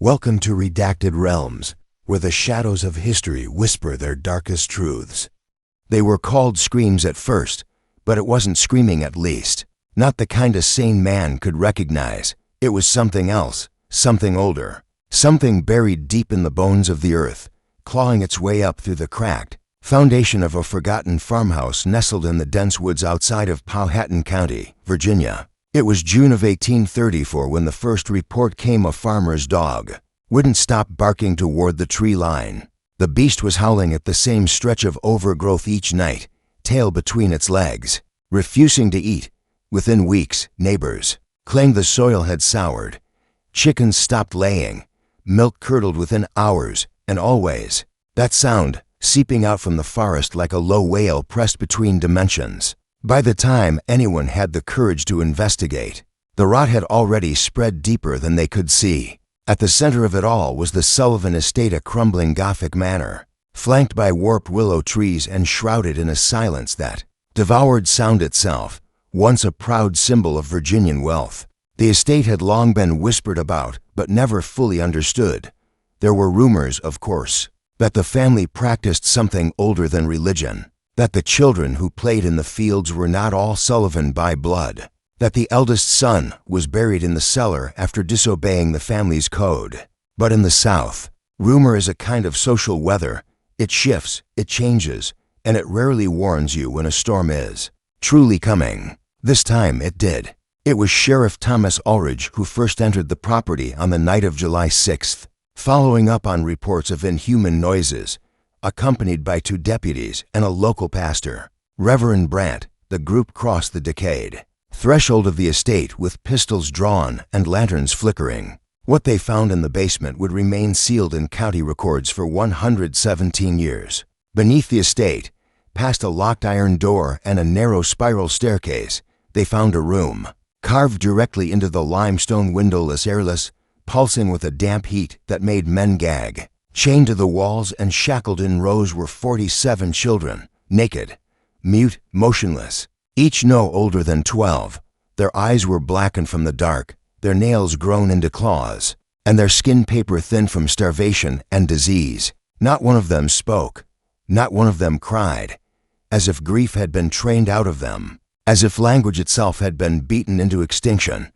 Welcome to Redacted Realms, where the shadows of history whisper their darkest truths. They were called screams at first, but it wasn't screaming at least. Not the kind a sane man could recognize. It was something else, something older, something buried deep in the bones of the earth, clawing its way up through the cracked foundation of a forgotten farmhouse nestled in the dense woods outside of Powhatan County, Virginia. It was June of 1834 when the first report came. A farmer's dog wouldn't stop barking toward the tree line. The beast was howling at the same stretch of overgrowth each night, tail between its legs, refusing to eat. Within weeks, neighbors claimed the soil had soured. Chickens stopped laying. Milk curdled within hours, and always that sound seeping out from the forest like a low wail pressed between dimensions. By the time anyone had the courage to investigate, the rot had already spread deeper than they could see. At the center of it all was the Sullivan estate, a crumbling Gothic manor, flanked by warped willow trees and shrouded in a silence that devoured sound itself, once a proud symbol of Virginian wealth. The estate had long been whispered about, but never fully understood. There were rumors, of course, that the family practiced something older than religion, that the children who played in the fields were not all Sullivan by blood, that the eldest son was buried in the cellar after disobeying the family's code. But in the South, rumor is a kind of social weather. It shifts, it changes, and it rarely warns you when a storm is truly coming. This time it did. It was Sheriff Thomas Ulrich who first entered the property on the night of July 6th, following up on reports of inhuman noises. Accompanied by 2 deputies and a local pastor, Reverend Brandt, the group crossed the decayed threshold of the estate with pistols drawn and lanterns flickering. What they found in the basement would remain sealed in county records for 117 years. Beneath the estate, past a locked iron door and a narrow spiral staircase, they found a room, carved directly into the limestone, windowless, airless, pulsing with a damp heat that made men gag. Chained to the walls and shackled in rows were 47 children, naked, mute, motionless, each no older than 12. Their eyes were blackened from the dark, their nails grown into claws, and their skin paper thin from starvation and disease. Not one of them spoke, not one of them cried, as if grief had been trained out of them, as if language itself had been beaten into extinction.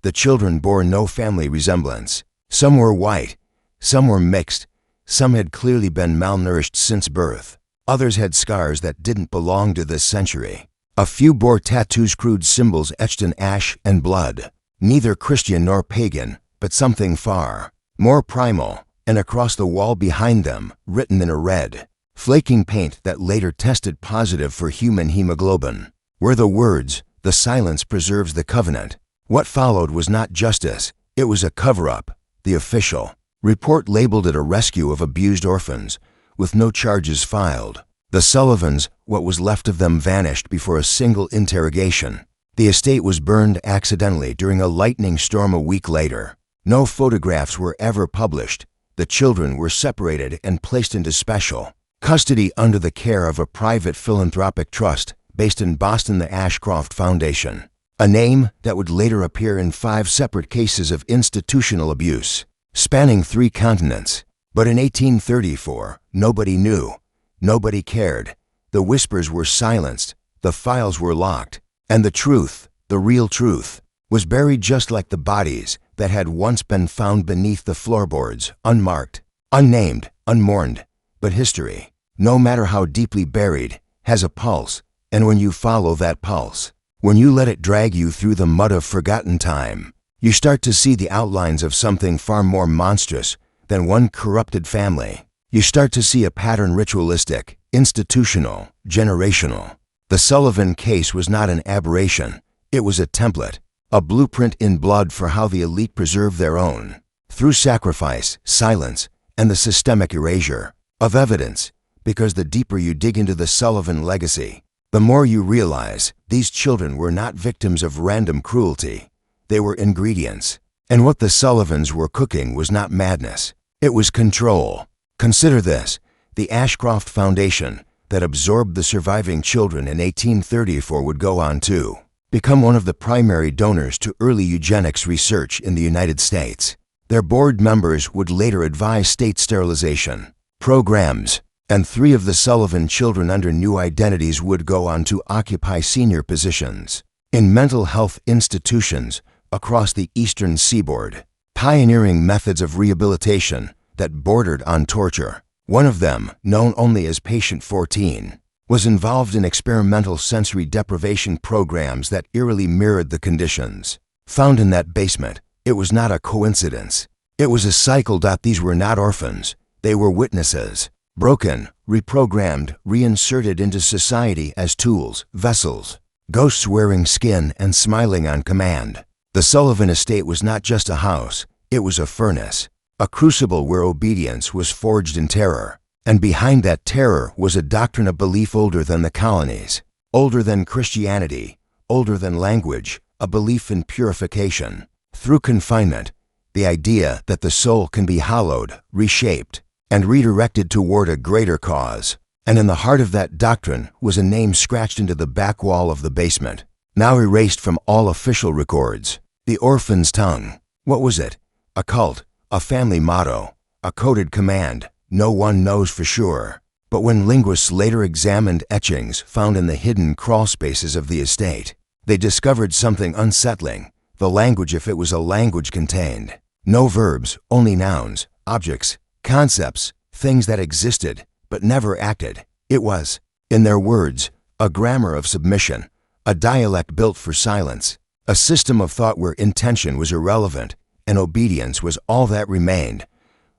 The children bore no family resemblance. Some were white, some were mixed, some had clearly been malnourished since birth. Others had scars that didn't belong to this century. A few bore tattoos, crude symbols etched in ash and blood. Neither Christian nor pagan, but something far more primal. And across the wall behind them, written in a red, flaking paint that later tested positive for human hemoglobin, were the words, "The silence preserves the covenant." What followed was not justice. It was a cover-up. The official report labeled it a rescue of abused orphans, with no charges filed. The Sullivans, what was left of them, vanished before a single interrogation. The estate was burned accidentally during a lightning storm a week later. No photographs were ever published. The children were separated and placed into special custody under the care of a private philanthropic trust based in Boston, the Ashcroft Foundation, a name that would later appear in 5 separate cases of institutional abuse, spanning 3 continents. But in 1834, nobody knew. Nobody cared. The whispers were silenced. The files were locked. And the truth, the real truth, was buried just like the bodies that had once been found beneath the floorboards, unmarked, unnamed, unmourned. But history, no matter how deeply buried, has a pulse. And when you follow that pulse, when you let it drag you through the mud of forgotten time, you start to see the outlines of something far more monstrous than one corrupted family. You start to see a pattern, ritualistic, institutional, generational. The Sullivan case was not an aberration. It was a template, a blueprint in blood for how the elite preserve their own, through sacrifice, silence, and the systemic erasure of evidence. Because the deeper you dig into the Sullivan legacy, the more you realize these children were not victims of random cruelty. They were ingredients. And what the Sullivans were cooking was not madness. It was control. Consider this: the Ashcroft Foundation that absorbed the surviving children in 1834 would go on to become one of the primary donors to early eugenics research in the United States. Their board members would later advise state sterilization programs, and 3 of the Sullivan children under new identities would go on to occupy senior positions in mental health institutions across the eastern seaboard, pioneering methods of rehabilitation that bordered on torture. One of them, known only as Patient 14, was involved in experimental sensory deprivation programs that eerily mirrored the conditions found in that basement. It was not a coincidence. It was a cycle. These were not orphans. They were witnesses, broken, reprogrammed, reinserted into society as tools, vessels, ghosts wearing skin and smiling on command. The Sullivan estate was not just a house, it was a furnace, a crucible where obedience was forged in terror. And behind that terror was a doctrine of belief older than the colonies, older than Christianity, older than language, a belief in purification through confinement, the idea that the soul can be hollowed, reshaped, and redirected toward a greater cause. And in the heart of that doctrine was a name scratched into the back wall of the basement, now erased from all official records: the orphan's tongue. What was it? A cult, a family motto, a coded command. No one knows for sure. But when linguists later examined etchings found in the hidden crawl spaces of the estate, they discovered something unsettling. The language, if it was a language, contained no verbs, only nouns, objects, concepts, things that existed but never acted. It was, in their words, a grammar of submission, a dialect built for silence, a system of thought where intention was irrelevant and obedience was all that remained.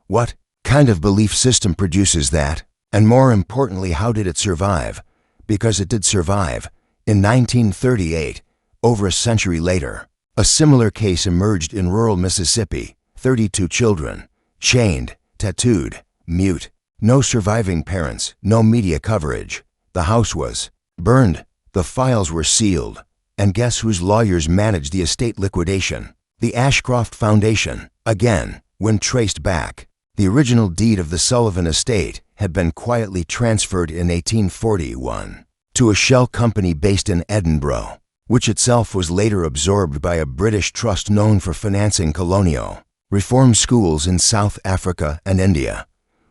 What kind of belief system produces that? And more importantly, how did it survive? Because it did survive. In 1938, over a century later, a similar case emerged in rural Mississippi. 32 children, chained, tattooed, mute, no surviving parents, no media coverage. The house was burned, the files were sealed, and guess whose lawyers managed the estate liquidation? The Ashcroft Foundation. Again, when traced back, the original deed of the Sullivan estate had been quietly transferred in 1841 to a shell company based in Edinburgh, which itself was later absorbed by a British trust known for financing colonial reform schools in South Africa and India.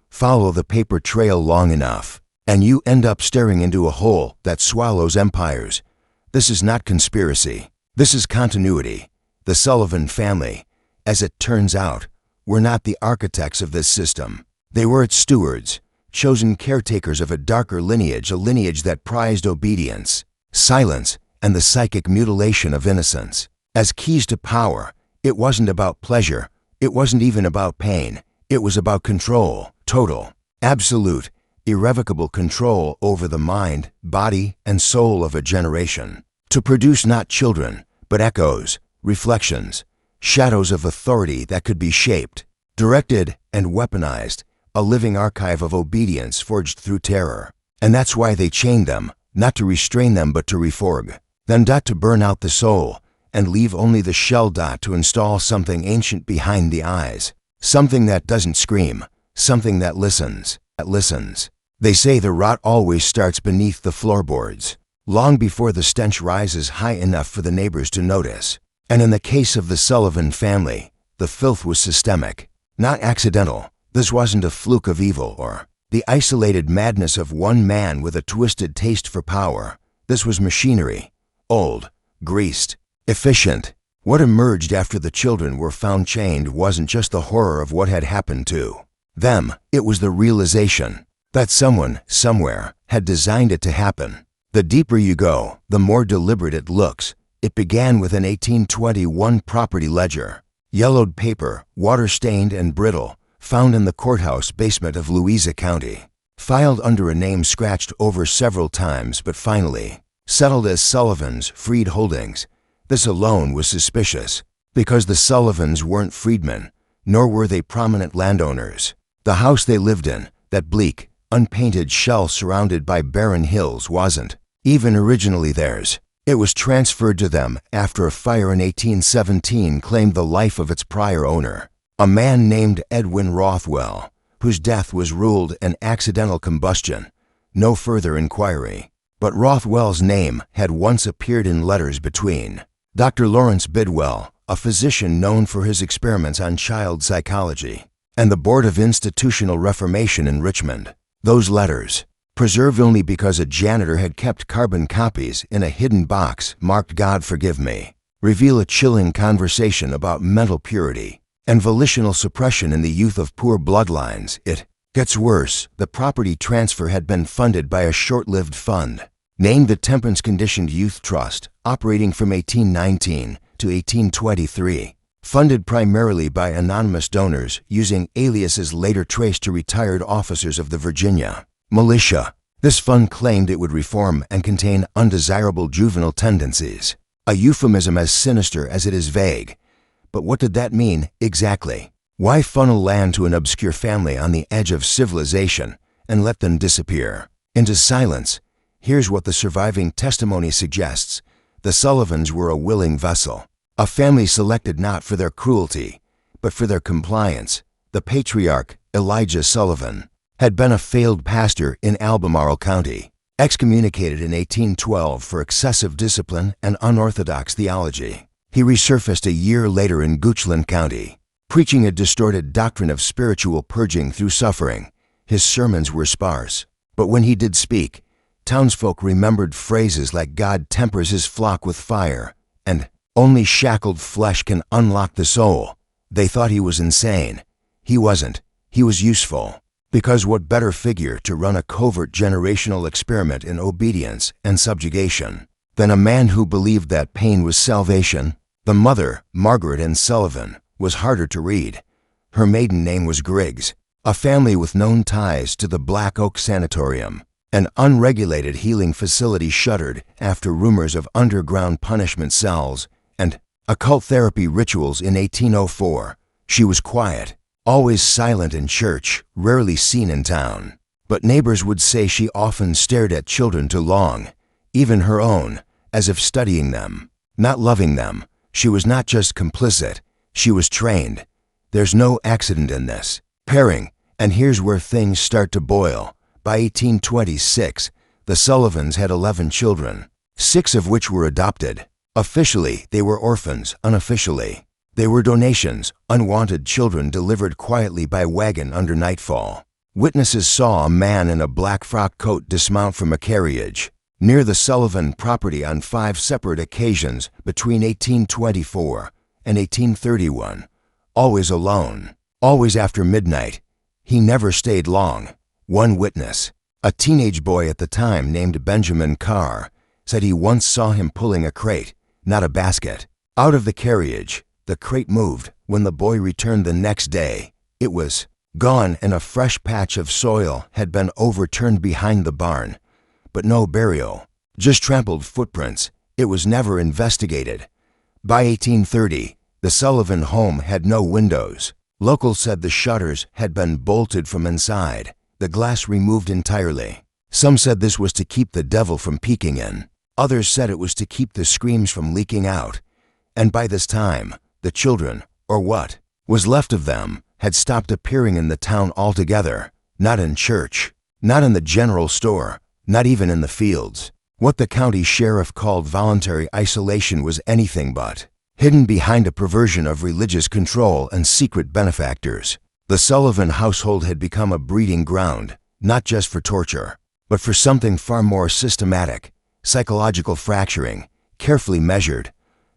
Follow the paper trail long enough, and you end up staring into a hole that swallows empires. This is not conspiracy. This is continuity. The Sullivan family, as it turns out, were not the architects of this system. They were its stewards, chosen caretakers of a darker lineage, a lineage that prized obedience, silence, and the psychic mutilation of innocence as keys to power. It wasn't about pleasure. It wasn't even about pain. It was about control, total, absolute, irrevocable control over the mind, body, and soul of a generation, to produce not children, but echoes, reflections, shadows of authority that could be shaped, directed, and weaponized, a living archive of obedience forged through terror. And that's why they chained them, not to restrain them but to reforge, then to burn out the soul, and leave only the shell to install something ancient behind the eyes, something that doesn't scream, something that listens, They say the rot always starts beneath the floorboards, long before the stench rises high enough for the neighbors to notice. And in the case of the Sullivan family, the filth was systemic, not accidental. This wasn't a fluke of evil or the isolated madness of one man with a twisted taste for power. This was machinery, old, greased, efficient. What emerged after the children were found chained wasn't just the horror of what had happened to them. It was the realization that someone, somewhere, had designed it to happen. The deeper you go, the more deliberate it looks. It began with an 1821 property ledger, yellowed paper, water-stained and brittle, found in the courthouse basement of Louisa County, filed under a name scratched over several times but finally settled as Sullivan's Freed Holdings. This alone was suspicious, because the Sullivans weren't freedmen, nor were they prominent landowners. The house they lived in, that bleak, unpainted shell surrounded by barren hills, wasn't even originally theirs. It was transferred to them after a fire in 1817 claimed the life of its prior owner, a man named Edwin Rothwell, whose death was ruled an accidental combustion. No further inquiry. But Rothwell's name had once appeared in letters between Dr. Lawrence Bidwell, a physician known for his experiments on child psychology, and the Board of Institutional Reformation in Richmond. Those letters, preserved only because a janitor had kept carbon copies in a hidden box marked "God forgive me," reveal a chilling conversation about mental purity and volitional suppression in the youth of poor bloodlines. It gets worse. The property transfer had been funded by a short-lived fund, named the Temperance Conditioned Youth Trust, operating from 1819 to 1823, funded primarily by anonymous donors using aliases later traced to retired officers of the Virginia militia. This fund claimed it would reform and contain undesirable juvenile tendencies, a euphemism as sinister as it is vague. But what did that mean exactly? Why funnel land to an obscure family on the edge of civilization and let them disappear into silence? Here's what the surviving testimony suggests. The Sullivans were a willing vessel, a family selected not for their cruelty, but for their compliance. The patriarch, Elijah Sullivan, had been a failed pastor in Albemarle County, excommunicated in 1812 for excessive discipline and unorthodox theology. He resurfaced a year later in Goochland County, preaching a distorted doctrine of spiritual purging through suffering. His sermons were sparse, but when he did speak, townsfolk remembered phrases like "God tempers his flock with fire" and "only shackled flesh can unlock the soul." They thought he was insane. He wasn't. He was useful. Because what better figure to run a covert generational experiment in obedience and subjugation than a man who believed that pain was salvation? The mother, Margaret Ann Sullivan, was harder to read. Her maiden name was Griggs. A family with known ties to the Black Oak Sanatorium, an unregulated healing facility shuttered after rumors of underground punishment cells and occult therapy rituals in 1804. She was quiet, always silent in church, rarely seen in town. But neighbors would say she often stared at children too long, even her own, as if studying them, not loving them. She was not just complicit, she was trained. There's no accident in this pairing, and here's where things start to boil. By 1826, the Sullivans had 11 children, 6 of which were adopted. Officially, they were orphans. Unofficially, they were donations, unwanted children delivered quietly by wagon under nightfall. Witnesses saw a man in a black frock coat dismount from a carriage near the Sullivan property on 5 separate occasions between 1824 and 1831, always alone, always after midnight. He never stayed long. One witness, a teenage boy at the time named Benjamin Carr, said he once saw him pulling a crate, not a basket, out of the carriage. The crate moved. When the boy returned the next day, it was gone and a fresh patch of soil had been overturned behind the barn. But no burial, just trampled footprints. It was never investigated. By 1830, the Sullivan home had no windows. Locals said the shutters had been bolted from inside, the glass removed entirely. Some said this was to keep the devil from peeking in. Others said it was to keep the screams from leaking out. And by this time, the children, or what was left of them, had stopped appearing in the town altogether. Not in church, not in the general store, not even in the fields. What the county sheriff called voluntary isolation was anything but. Hidden behind a perversion of religious control and secret benefactors, the Sullivan household had become a breeding ground, not just for torture, but for something far more systematic, psychological fracturing, carefully measured,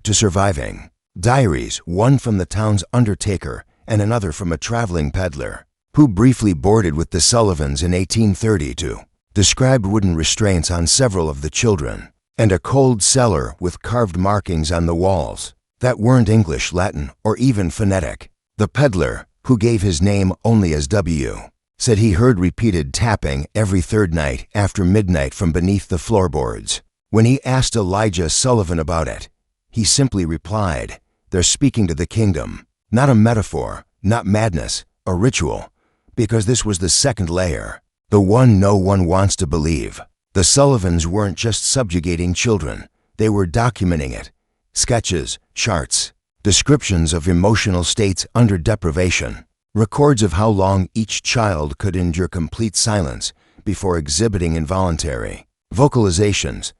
to surviving. Diaries, one from the town's undertaker and another from a traveling peddler, who briefly boarded with the Sullivans in 1832, described wooden restraints on several of the children, and a cold cellar with carved markings on the walls that weren't English, Latin, or even phonetic. The peddler, who gave his name only as W, said he heard repeated tapping every third night after midnight from beneath the floorboards. When he asked Elijah Sullivan about it, he simply replied, "They're speaking to the kingdom." Not a metaphor, not madness, a ritual, because this was the second layer, the one no one wants to believe. The Sullivans weren't just subjugating children, they were documenting it. Sketches, charts, descriptions of emotional states under deprivation, records of how long each child could endure complete silence before exhibiting involuntary vocalizations,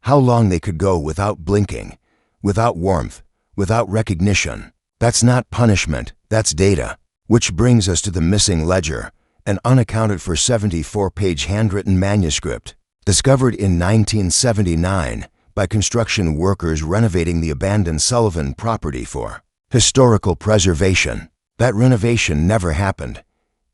how long they could go without blinking, without warmth, without recognition. That's not punishment, that's data. Which brings us to the missing ledger, an unaccounted for 74-page handwritten manuscript, discovered in 1979 by construction workers renovating the abandoned Sullivan property for historical preservation. That renovation never happened.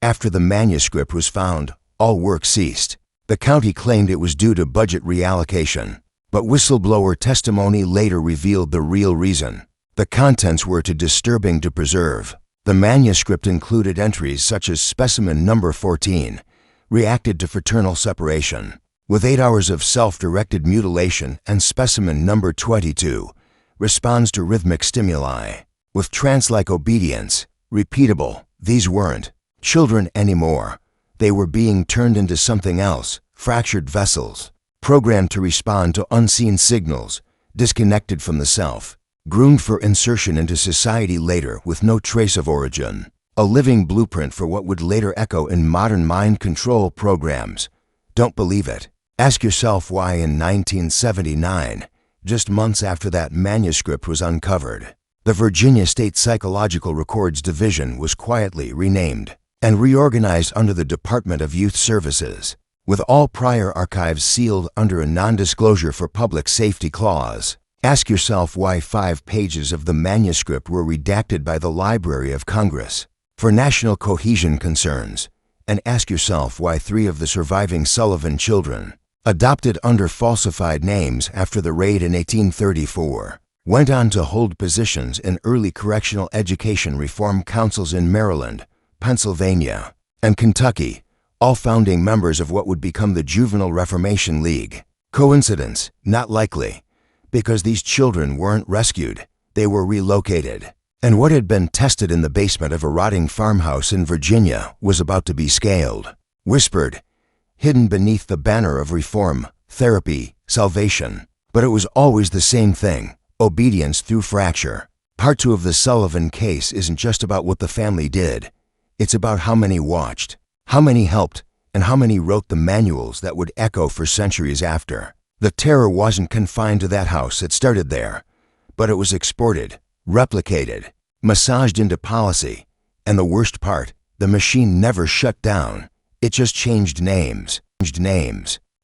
After the manuscript was found, all work ceased. The county claimed it was due to budget reallocation, but whistleblower testimony later revealed the real reason. The contents were too disturbing to preserve. The manuscript included entries such as specimen number 14, reacted to fraternal separation, with 8 hours of self-directed mutilation, and specimen number 22, responds to rhythmic stimuli, with trance-like obedience, repeatable. These weren't children anymore. They were being turned into something else, fractured vessels, programmed to respond to unseen signals, disconnected from the self, groomed for insertion into society later with no trace of origin. A living blueprint for what would later echo in modern mind control programs. Don't believe it? Ask yourself why in 1979, just months after that manuscript was uncovered, the Virginia State Psychological Records Division was quietly renamed and reorganized under the Department of Youth Services, with all prior archives sealed under a non-disclosure for public safety clause. Ask yourself why 5 pages of the manuscript were redacted by the Library of Congress for national cohesion concerns, and ask yourself why 3 of the surviving Sullivan children, adopted under falsified names after the raid in 1834, went on to hold positions in early correctional education reform councils in Maryland, Pennsylvania, and Kentucky, all founding members of what would become the Juvenile Reformation League. Coincidence? Not likely, because these children weren't rescued, they were relocated. And what had been tested in the basement of a rotting farmhouse in Virginia was about to be scaled, whispered, hidden beneath the banner of reform, therapy, salvation. But it was always the same thing, obedience through fracture. Part 2 of the Sullivan case isn't just about what the family did. It's about how many watched, how many helped, and how many wrote the manuals that would echo for centuries after. The terror wasn't confined to that house. It started there, but it was exported, replicated, massaged into policy. And the worst part, the machine never shut down. It just changed names.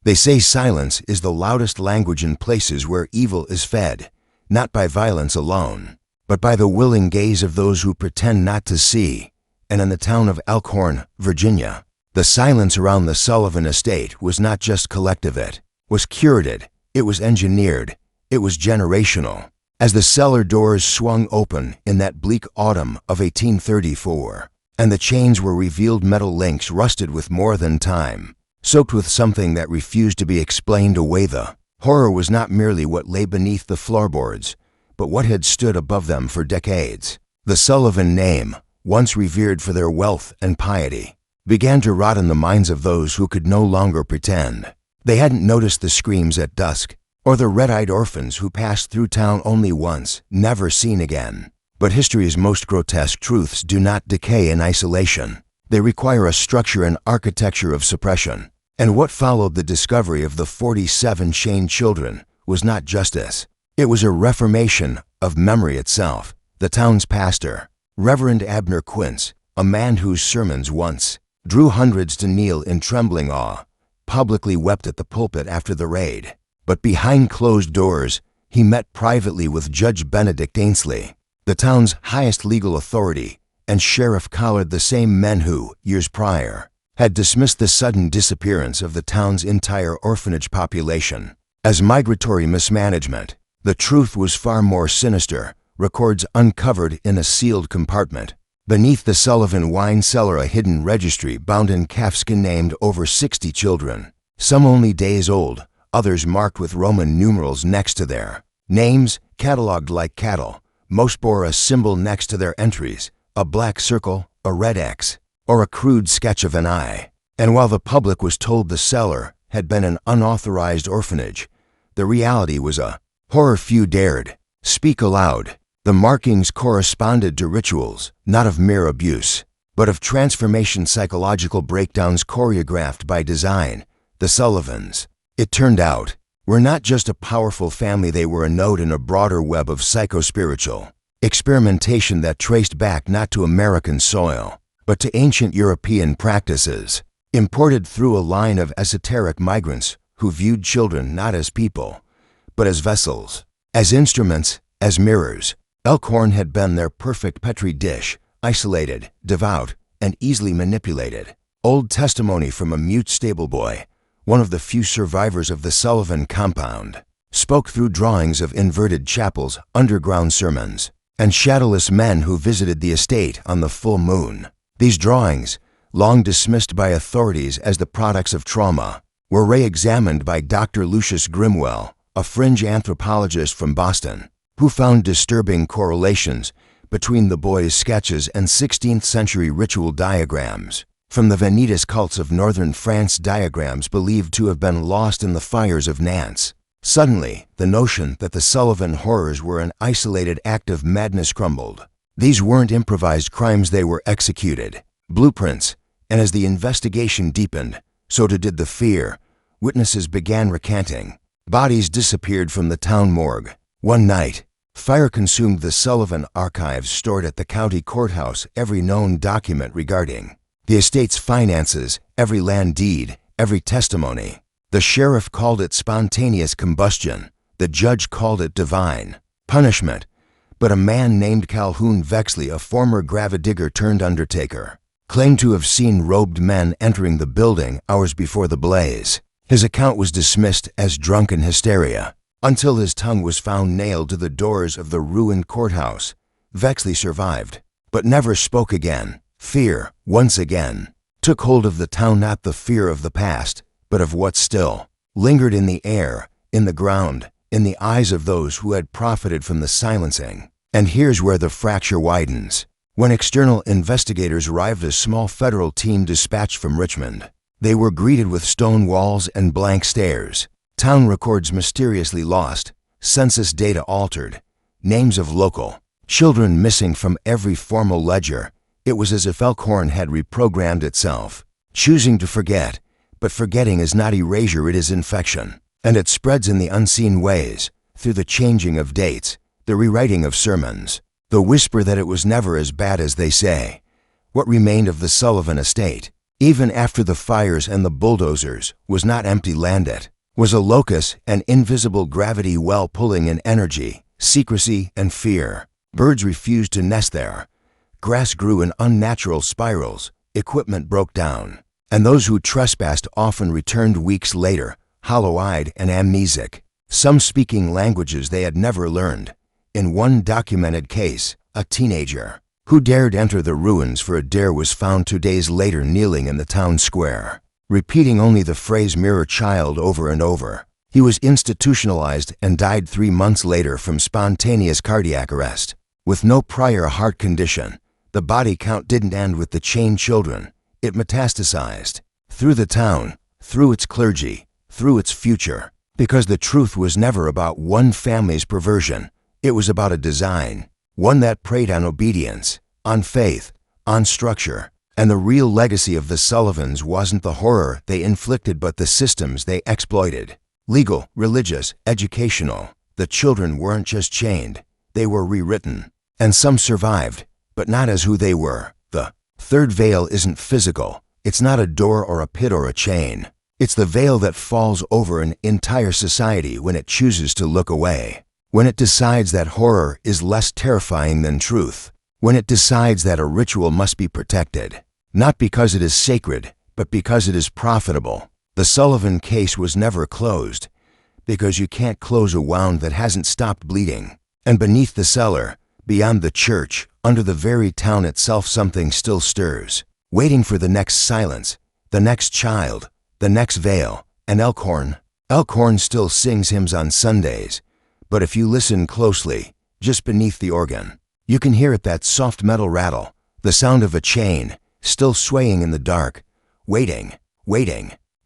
They say silence is the loudest language in places where evil is fed, not by violence alone, but by the willing gaze of those who pretend not to see. And in the town of Elkhorn, Virginia, the silence around the Sullivan estate was not just collective, it was curated, it was engineered, it was generational. As the cellar doors swung open in that bleak autumn of 1834, and the chains were revealed, metal links rusted with more than time, soaked with something that refused to be explained away, the horror was not merely what lay beneath the floorboards, but what had stood above them for decades. The Sullivan name, once revered for their wealth and piety, began to rot in the minds of those who could no longer pretend. They hadn't noticed the screams at dusk, or the red-eyed orphans who passed through town only once, never seen again. But history's most grotesque truths do not decay in isolation. They require a structure and architecture of suppression. And what followed the discovery of the 47 chained children was not justice. It was a reformation of memory itself. The town's pastor, Reverend Abner Quince, a man whose sermons once drew hundreds to kneel in trembling awe, publicly wept at the pulpit after the raid. But behind closed doors, he met privately with Judge Benedict Ainsley, the town's highest legal authority, and Sheriff Collard, the same men who, years prior, had dismissed the sudden disappearance of the town's entire orphanage population as migratory mismanagement. The truth was far more sinister. Records uncovered in a sealed compartment. Beneath the Sullivan wine cellar, a hidden registry bound in calfskin named over 60 children, some only days old, others marked with Roman numerals next to their names, cataloged like cattle. Most bore a symbol next to their entries, a black circle, a red X, or a crude sketch of an eye. And while the public was told the cellar had been an unauthorized orphanage, the reality was a horror few dared speak aloud. The markings corresponded to rituals, not of mere abuse, but of transformation, psychological breakdowns choreographed by design. The Sullivans, it turned out, were not just a powerful family, they were a node in a broader web of psychospiritual experimentation that traced back not to American soil, but to ancient European practices, imported through a line of esoteric migrants who viewed children not as people, but as vessels, as instruments, as mirrors. Elkhorn had been their perfect petri dish, isolated, devout, and easily manipulated. Old testimony from a mute stableboy, one of the few survivors of the Sullivan compound, spoke through drawings of inverted chapels, underground sermons, and shadowless men who visited the estate on the full moon. These drawings, long dismissed by authorities as the products of trauma, were re-examined by Dr. Lucius Grimwell, a fringe anthropologist from Boston, who found disturbing correlations between the boys' sketches and 16th century ritual diagrams from the Vanitas cults of northern France, diagrams believed to have been lost in the fires of Nantes. Suddenly, the notion that the Sullivan horrors were an isolated act of madness crumbled. These weren't improvised crimes, they were executed blueprints, and as the investigation deepened, so too did the fear. Witnesses began recanting. Bodies disappeared from the town morgue. One night, fire consumed the Sullivan archives stored at the county courthouse, every known document regarding the estate's finances, every land deed, every testimony. The sheriff called it spontaneous combustion. The judge called it divine punishment. But a man named Calhoun Vexley, a former gravedigger turned undertaker, claimed to have seen robed men entering the building hours before the blaze. His account was dismissed as drunken hysteria until his tongue was found nailed to the doors of the ruined courthouse. Vexley survived, but never spoke again. Fear, once again, took hold of the town, not the fear of the past, but of what still lingered in the air, in the ground, in the eyes of those who had profited from the silencing. And here's where the fracture widens. When external investigators arrived, a small federal team dispatched from Richmond, they were greeted with stone walls and blank stares. Town records mysteriously lost, census data altered, names of local children missing from every formal ledger. It was as if Elkhorn had reprogrammed itself, choosing to forget. But forgetting is not erasure, it is infection. And it spreads in the unseen ways, through the changing of dates, the rewriting of sermons, the whisper that it was never as bad as they say. What remained of the Sullivan estate, even after the fires and the bulldozers, was not empty land. It was a locus, an invisible gravity well pulling in energy, secrecy, and fear. Birds refused to nest there. Grass grew in unnatural spirals. Equipment broke down. And those who trespassed often returned weeks later, hollow-eyed and amnesic, some speaking languages they had never learned. In one documented case, a teenager who dared enter the ruins for a dare was found 2 days later kneeling in the town square, repeating only the phrase "mirror child" over and over. He was institutionalized and died 3 months later from spontaneous cardiac arrest. With no prior heart condition, the body count didn't end with the chained children. It metastasized through the town, through its clergy, through its future, because the truth was never about one family's perversion. It was about a design, one that preyed on obedience, on faith, on structure. And the real legacy of the Sullivans wasn't the horror they inflicted, but the systems they exploited. Legal, religious, educational. The children weren't just chained, they were rewritten. And some survived, but not as who they were. The third veil isn't physical. It's not a door or a pit or a chain. It's the veil that falls over an entire society when it chooses to look away. When it decides that horror is less terrifying than truth. When it decides that a ritual must be protected. Not because it is sacred, but because it is profitable. The Sullivan case was never closed, because you can't close a wound that hasn't stopped bleeding. And beneath the cellar, beyond the church, under the very town itself, something still stirs, waiting for the next silence, the next child, the next veil. And Elkhorn still sings hymns on Sundays, but if you listen closely, just beneath the organ, you can hear it, that soft metal rattle, the sound of a chain, still swaying in the dark, waiting.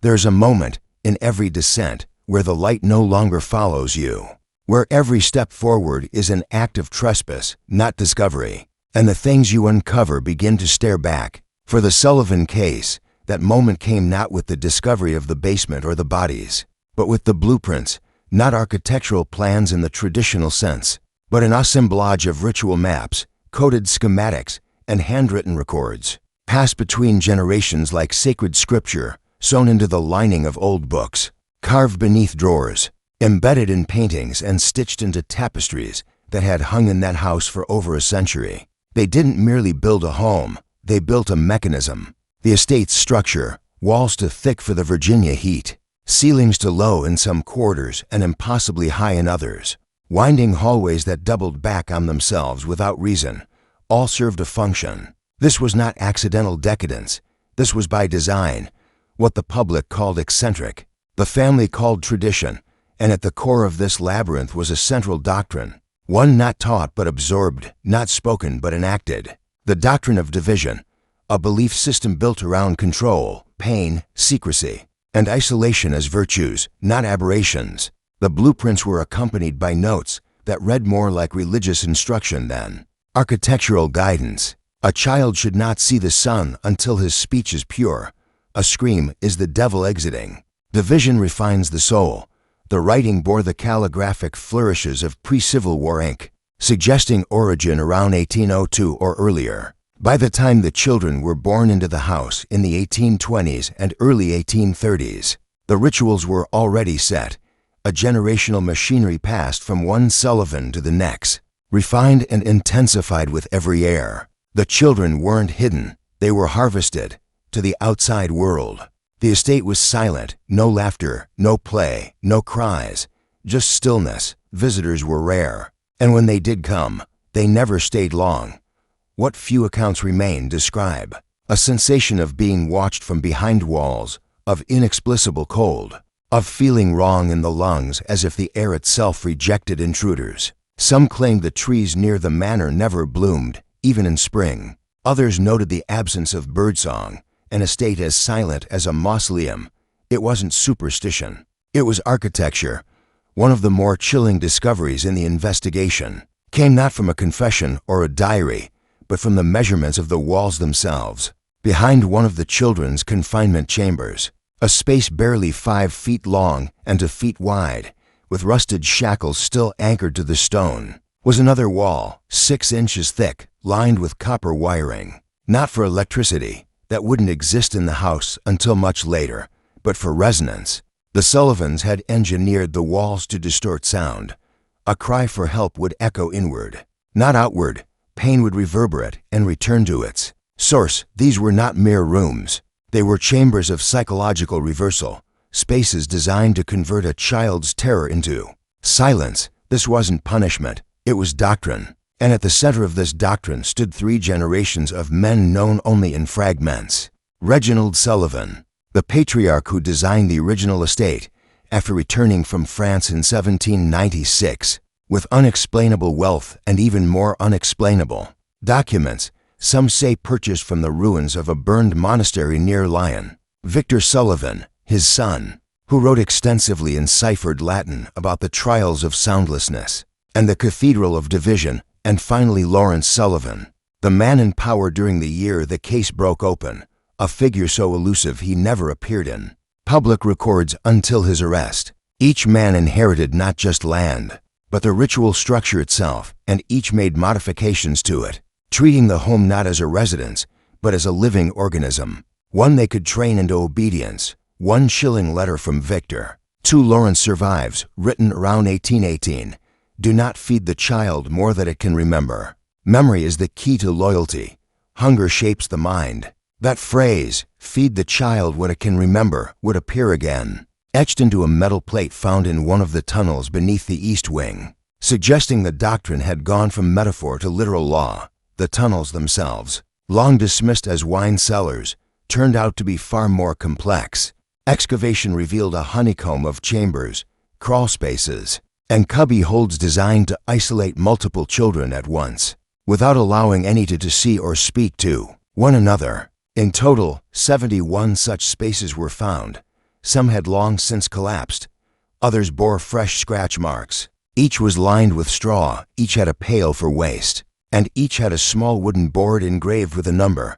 There's a moment in every descent where the light no longer follows you, where every step forward is an act of trespass, not discovery, and the things you uncover begin to stare back. For the Sullivan case, that moment came not with the discovery of the basement or the bodies, but with the blueprints, not architectural plans in the traditional sense, but an assemblage of ritual maps, coded schematics, and handwritten records, passed between generations like sacred scripture, sewn into the lining of old books, carved beneath drawers, embedded in paintings and stitched into tapestries that had hung in that house for over a century. They didn't merely build a home, they built a mechanism. The estate's structure, walls too thick for the Virginia heat, ceilings too low in some quarters and impossibly high in others, winding hallways that doubled back on themselves without reason, all served a function. This was not accidental decadence. This was by design, what the public called eccentric, the family called tradition, and at the core of this labyrinth was a central doctrine, one not taught but absorbed, not spoken but enacted. The doctrine of division, a belief system built around control, pain, secrecy, and isolation as virtues, not aberrations. The blueprints were accompanied by notes that read more like religious instruction than architectural guidance. A child should not see the sun until his speech is pure. A scream is the devil exiting. Division refines the soul. The writing bore the calligraphic flourishes of pre-Civil War ink, suggesting origin around 1802 or earlier. By the time the children were born into the house in the 1820s and early 1830s, the rituals were already set. A generational machinery passed from one Sullivan to the next, refined and intensified with every heir. The children weren't hidden, they were harvested to the outside world. The estate was silent, no laughter, no play, no cries, just stillness. Visitors were rare, and when they did come, they never stayed long. What few accounts remain describe a sensation of being watched from behind walls, of inexplicable cold, of feeling wrong in the lungs as if the air itself rejected intruders. Some claimed the trees near the manor never bloomed, even in spring. Others noted the absence of birdsong, an estate as silent as a mausoleum. It wasn't superstition. It was architecture. One of the more chilling discoveries in the investigation came not from a confession or a diary, but from the measurements of the walls themselves. Behind one of the children's confinement chambers, a space barely 5 feet long and 2 feet wide, with rusted shackles still anchored to the stone, was another wall, 6 inches thick, lined with copper wiring. Not for electricity, that wouldn't exist in the house until much later, but for resonance. The Sullivans had engineered the walls to distort sound. A cry for help would echo inward, not outward. Pain would reverberate and return to its source. These were not mere rooms. They were chambers of psychological reversal, spaces designed to convert a child's terror into silence. This wasn't punishment, it was doctrine. And at the center of this doctrine stood 3 generations of men known only in fragments. Reginald Sullivan, the patriarch who designed the original estate after returning from France in 1796, with unexplainable wealth and even more unexplainable documents, some say purchased from the ruins of a burned monastery near Lyon. Victor Sullivan, his son, who wrote extensively in ciphered Latin about the trials of soundlessness and the Cathedral of Division, and finally Lawrence Sullivan, the man in power during the year the case broke open, a figure so elusive he never appeared in public records until his arrest. Each man inherited not just land, but the ritual structure itself, and each made modifications to it, treating the home not as a residence, but as a living organism, one they could train into obedience. 1 shilling letter from Victor to Lawrence survives, written around 1818. Do not feed the child more than it can remember. Memory is the key to loyalty. Hunger shapes the mind. That phrase, feed the child what it can remember, would appear again, etched into a metal plate found in one of the tunnels beneath the east wing, suggesting the doctrine had gone from metaphor to literal law. The tunnels themselves, long dismissed as wine cellars, turned out to be far more complex. Excavation revealed a honeycomb of chambers, crawl spaces, and cubby holes designed to isolate multiple children at once, without allowing any to see or speak to one another. In total, 71 such spaces were found. Some had long since collapsed. Others bore fresh scratch marks. Each was lined with straw, each had a pail for waste, and each had a small wooden board engraved with a number.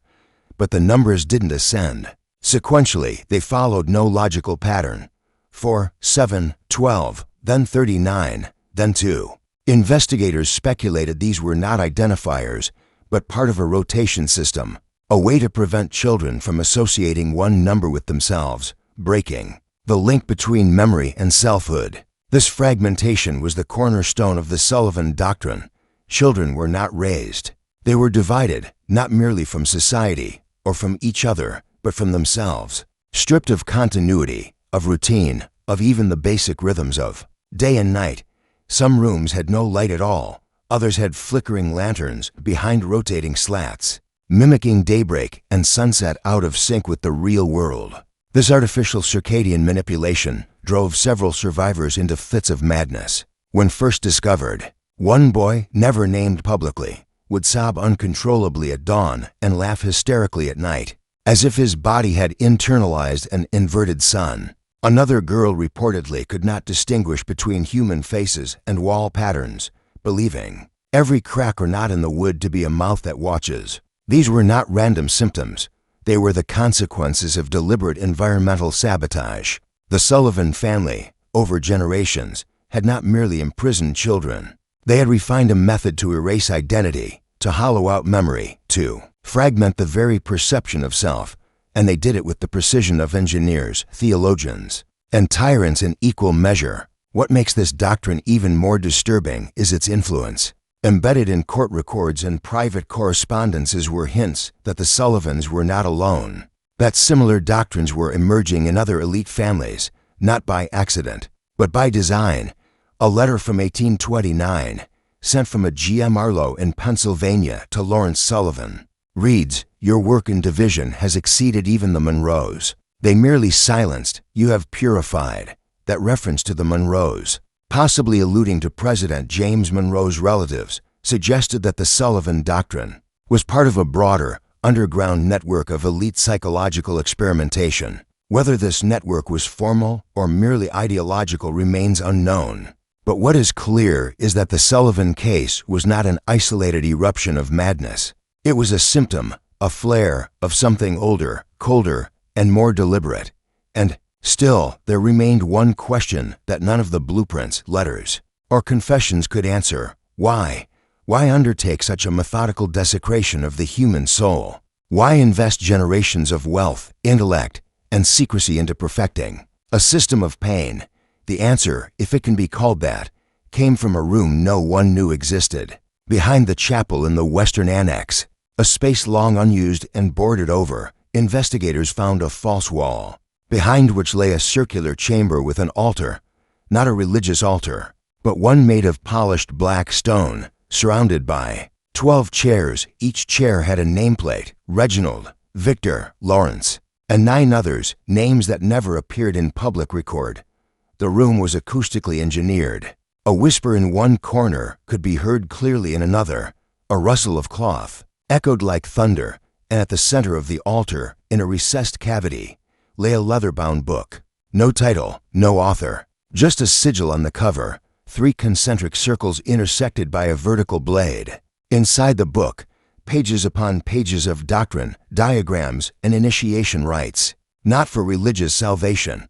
But the numbers didn't ascend. Sequentially, they followed no logical pattern. 4, 7, 12, then 39, then 2. Investigators speculated these were not identifiers, but part of a rotation system, a way to prevent children from associating one number with themselves, breaking the link between memory and selfhood. This fragmentation was the cornerstone of the Sullivan doctrine. Children were not raised. They were divided, not merely from society or from each other, but from themselves, stripped of continuity, of routine, of even the basic rhythms of day and night. Some rooms had no light at all. Others had flickering lanterns behind rotating slats, mimicking daybreak and sunset out of sync with the real world. This artificial circadian manipulation drove several survivors into fits of madness. When first discovered, one boy, never named publicly, would sob uncontrollably at dawn and laugh hysterically at night, as if his body had internalized an inverted sun. Another girl reportedly could not distinguish between human faces and wall patterns, believing every crack or knot in the wood to be a mouth that watches. These were not random symptoms. They were the consequences of deliberate environmental sabotage. The Sullivan family, over generations, had not merely imprisoned children. They had refined a method to erase identity, to hollow out memory, to fragment the very perception of self, and they did it with the precision of engineers, theologians, and tyrants in equal measure. What makes this doctrine even more disturbing is its influence. Embedded in court records and private correspondences were hints that the Sullivans were not alone, that similar doctrines were emerging in other elite families, not by accident, but by design. A letter from 1829, sent from a G.M. Arlo in Pennsylvania to Lawrence Sullivan, reads, "Your work in division has exceeded even the Monroes. They merely silenced, you have purified." That reference to the Monroes, possibly alluding to President James Monroe's relatives, suggested that the Sullivan doctrine was part of a broader, underground network of elite psychological experimentation. Whether this network was formal or merely ideological remains unknown. But what is clear is that the Sullivan case was not an isolated eruption of madness. It was a symptom, a flare of something older, colder, and more deliberate. And still, there remained one question that none of the blueprints, letters, or confessions could answer. Why? Why undertake such a methodical desecration of the human soul? Why invest generations of wealth, intellect, and secrecy into perfecting a system of pain? The answer, if it can be called that, came from a room no one knew existed. Behind the chapel in the Western Annex, a space long unused and boarded over, investigators found a false wall, behind which lay a circular chamber with an altar, not a religious altar, but one made of polished black stone, surrounded by 12 chairs. Each chair had a nameplate, Reginald, Victor, Lawrence, and 9 others, names that never appeared in public record. The room was acoustically engineered. A whisper in one corner could be heard clearly in another. A rustle of cloth echoed like thunder, and at the center of the altar, in a recessed cavity, lay a leather-bound book. No title, no author, just a sigil on the cover, 3 concentric circles intersected by a vertical blade. Inside the book, pages upon pages of doctrine, diagrams, and initiation rites, not for religious salvation,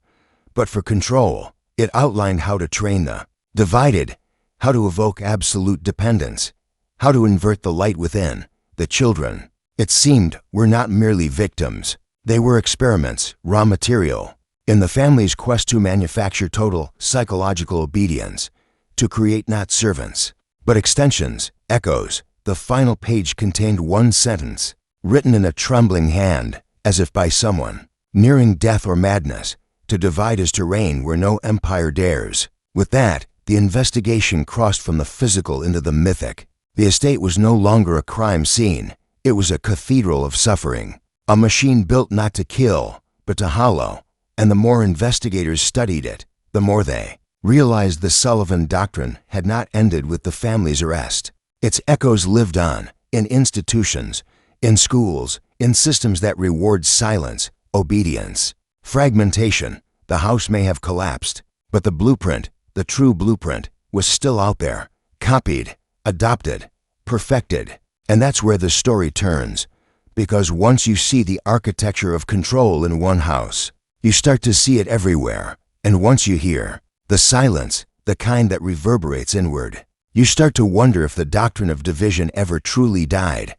but for control. It outlined how to train the divided, how to evoke absolute dependence, how to invert the light within. The children, it seemed, were not merely victims. They were experiments, raw material, in the family's quest to manufacture total psychological obedience, to create not servants, but extensions, echoes. The final page contained one sentence, written in a trembling hand, as if by someone nearing death or madness. To divide is to reign where no empire dares. With that, the investigation crossed from the physical into the mythic. The estate was no longer a crime scene. It was a cathedral of suffering, a machine built not to kill, but to hollow. And the more investigators studied it, the more they realized the Sullivan doctrine had not ended with the family's arrest. Its echoes lived on, in institutions, in schools, in systems that reward silence, obedience, fragmentation. The house may have collapsed, but the blueprint, the true blueprint, was still out there, copied, adopted, perfected. And that's where the story turns, because once you see the architecture of control in one house, you start to see it everywhere. And once you hear the silence, the kind that reverberates inward. You start to wonder if the doctrine of division ever truly died,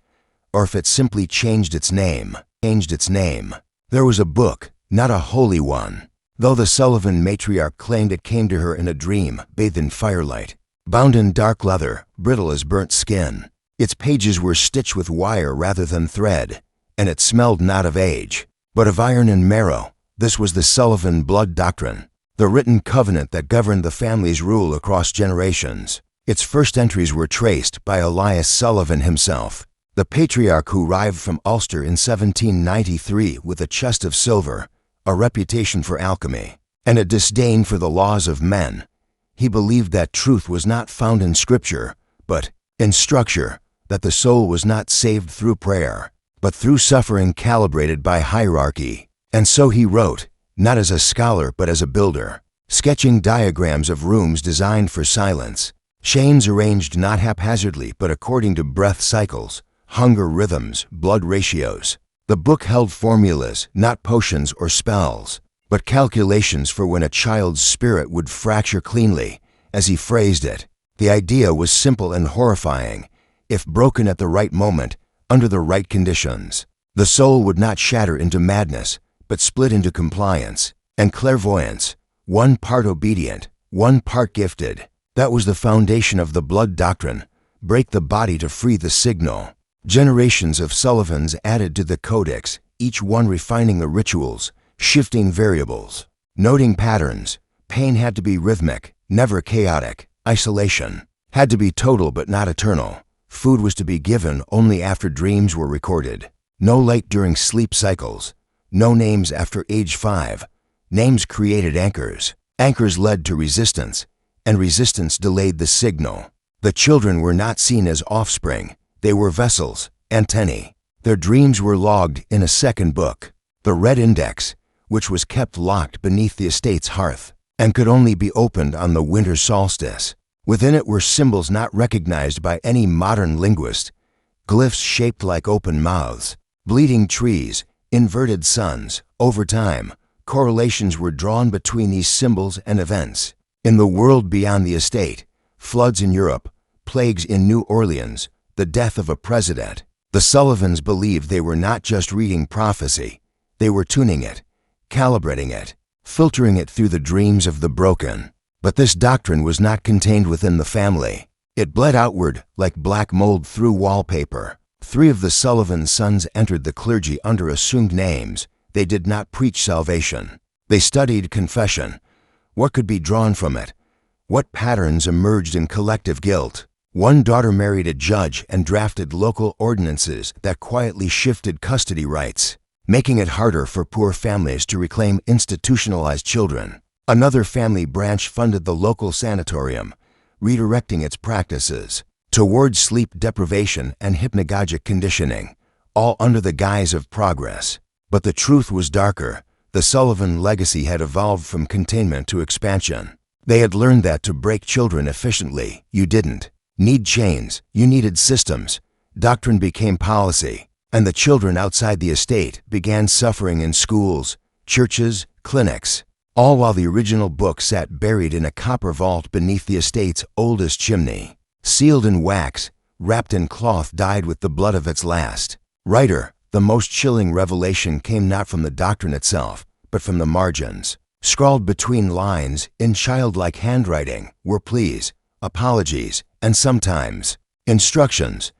or if it simply changed its name. There was a book, not a holy one, though the Sullivan matriarch claimed it came to her in a dream, bathed in firelight, bound in dark leather, brittle as burnt skin. Its pages were stitched with wire rather than thread, and it smelled not of age, but of iron and marrow. This was the Sullivan blood doctrine, the written covenant that governed the family's rule across generations. Its first entries were traced by Elias Sullivan himself, the patriarch who arrived from Ulster in 1793 with a chest of silver, a reputation for alchemy, and a disdain for the laws of men. He believed that truth was not found in Scripture, but in structure, that the soul was not saved through prayer, but through suffering calibrated by hierarchy. And so he wrote, not as a scholar but as a builder, sketching diagrams of rooms designed for silence, chains arranged not haphazardly but according to breath cycles, hunger rhythms, blood ratios. The book held formulas, not potions or spells, but calculations for when a child's spirit would fracture cleanly, as he phrased it. The idea was simple and horrifying. If broken at the right moment, under the right conditions, the soul would not shatter into madness, but split into compliance and clairvoyance, one part obedient, one part gifted. That was the foundation of the blood doctrine. Break the body to free the signal. Generations of Sullivans added to the codex, each one refining the rituals, shifting variables, noting patterns. Pain had to be rhythmic, never chaotic. Isolation had to be total but not eternal. Food was to be given only after dreams were recorded. No light during sleep cycles. No names after age 5. Names created anchors. Anchors led to resistance, and resistance delayed the signal. The children were not seen as offspring. They were vessels, antennae. Their dreams were logged in a second book, the Red Index, which was kept locked beneath the estate's hearth and could only be opened on the winter solstice. Within it were symbols not recognized by any modern linguist, glyphs shaped like open mouths, bleeding trees, inverted suns. Over time, correlations were drawn between these symbols and events. In the world beyond the estate, floods in Europe, plagues in New Orleans, the death of a president. The Sullivans believed they were not just reading prophecy, they were tuning it, calibrating it, filtering it through the dreams of the broken. But this doctrine was not contained within the family. It bled outward like black mold through wallpaper. 3 of the Sullivan sons entered the clergy under assumed names. They did not preach salvation. They studied confession. What could be drawn from it? What patterns emerged in collective guilt? One daughter married a judge and drafted local ordinances that quietly shifted custody rights, making it harder for poor families to reclaim institutionalized children. Another family branch funded the local sanatorium, redirecting its practices towards sleep deprivation and hypnagogic conditioning, all under the guise of progress. But the truth was darker. The Sullivan legacy had evolved from containment to expansion. They had learned that to break children efficiently, you didn't need chains, you needed systems. Doctrine became policy, and the children outside the estate began suffering in schools, churches, clinics, all while the original book sat buried in a copper vault beneath the estate's oldest chimney. Sealed in wax, wrapped in cloth dyed with the blood of its last writer. The most chilling revelation came not from the doctrine itself, but from the margins. Scrawled between lines in childlike handwriting were pleas, apologies, and sometimes instructions,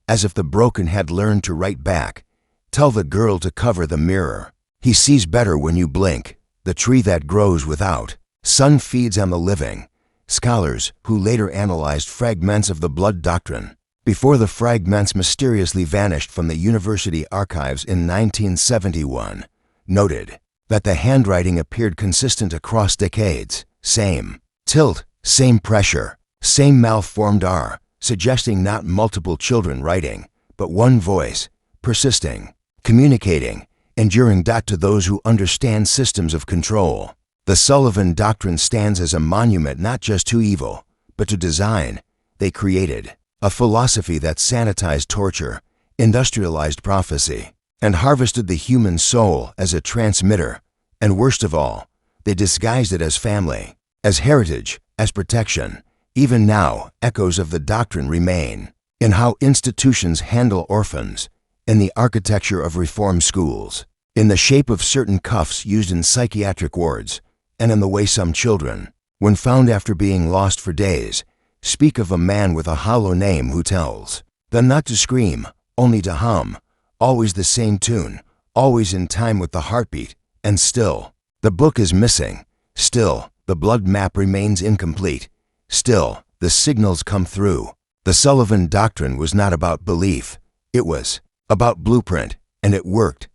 as if the broken had learned to write back. Tell the girl to cover the mirror. He sees better when you blink. The tree that grows without sun feeds on the living. Scholars who later analyzed fragments of the blood doctrine before the fragments mysteriously vanished from the university archives in 1971 noted that the handwriting appeared consistent across decades. Same tilt, same pressure, same malformed R, suggesting not multiple children writing, but one voice, persisting, communicating, enduring. To those who understand systems of control, the Sullivan doctrine stands as a monument not just to evil, but to design. They created a philosophy that sanitized torture, industrialized prophecy, and harvested the human soul as a transmitter. And worst of all, they disguised it as family. As heritage, as protection, even now, echoes of the doctrine remain in how institutions handle orphans, in the architecture of reform schools, in the shape of certain cuffs used in psychiatric wards, and in the way some children, when found after being lost for days, speak of a man with a hollow name who tells them not to scream, only to hum, always the same tune, always in time with the heartbeat, and still, the book is missing, still, the blood map remains incomplete, still, the signals come through. The Sullivan doctrine was not about belief, it was about blueprint, and it worked.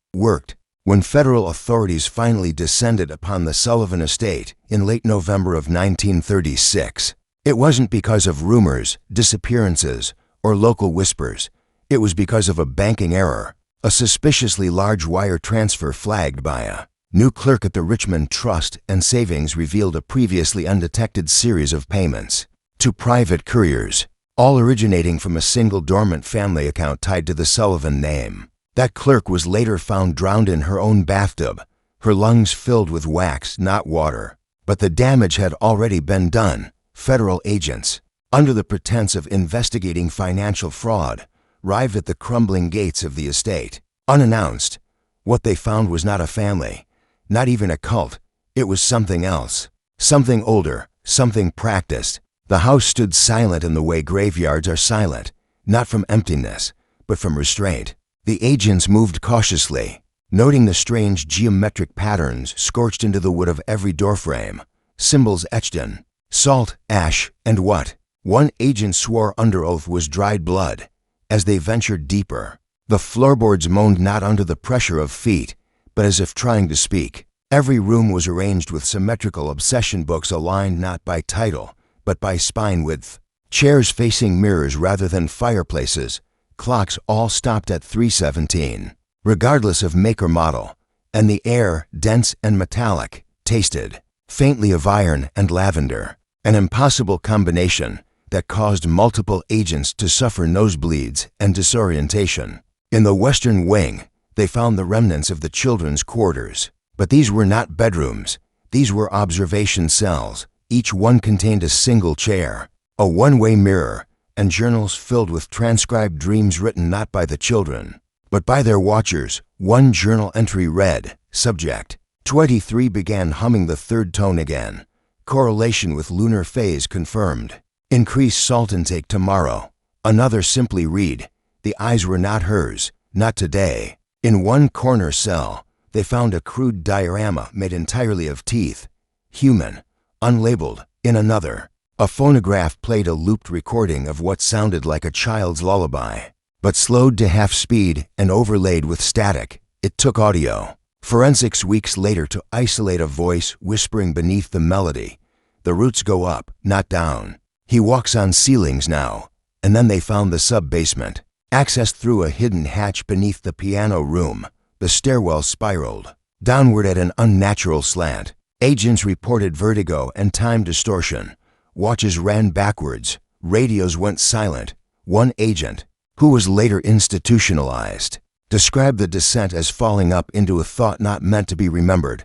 When federal authorities finally descended upon the Sullivan estate in late November of 1936, it wasn't because of rumors, disappearances, or local whispers. It was because of a banking error, a suspiciously large wire transfer flagged by a new clerk at the Richmond Trust and Savings revealed a previously undetected series of payments to private couriers, all originating from a single dormant family account tied to the Sullivan name. That clerk was later found drowned in her own bathtub, her lungs filled with wax, not water. But the damage had already been done. Federal agents, under the pretense of investigating financial fraud, arrived at the crumbling gates of the estate, unannounced. What they found was not a family, not even a cult. It was something else, something older, something practiced. The house stood silent in the way graveyards are silent, not from emptiness, but from restraint. The agents moved cautiously, noting the strange geometric patterns scorched into the wood of every doorframe, symbols etched in salt, ash, and what? One agent swore under oath was dried blood. As they ventured deeper, the floorboards moaned not under the pressure of feet, but as if trying to speak. Every room was arranged with symmetrical obsession books aligned not by title, but by spine width. Chairs facing mirrors rather than fireplaces. Clocks all stopped at 3:17, regardless of make or model, and the air, dense and metallic, tasted faintly of iron and lavender, an impossible combination that caused multiple agents to suffer nosebleeds and disorientation. In the western wing, they found the remnants of the children's quarters, but these were not bedrooms. These were observation cells. Each one contained a single chair, a one-way mirror, and journals filled with transcribed dreams written not by the children, but by their watchers. One journal entry read, Subject, 23 began humming the third tone again. Correlation with lunar phase confirmed. Increase salt intake tomorrow. Another simply read, the eyes were not hers, not today. In one corner cell, they found a crude diorama made entirely of teeth, human, unlabeled. In another, a phonograph played a looped recording of what sounded like a child's lullaby, but slowed to half speed and overlaid with static. It took audio forensics weeks later to isolate a voice whispering beneath the melody. The roots go up, not down. He walks on ceilings now. And then they found the sub-basement, accessed through a hidden hatch beneath the piano room. The stairwell spiraled downward at an unnatural slant. Agents reported vertigo and time distortion. Watches ran backwards. Radios went silent. One agent, who was later institutionalized, described the descent as falling up into a thought not meant to be remembered.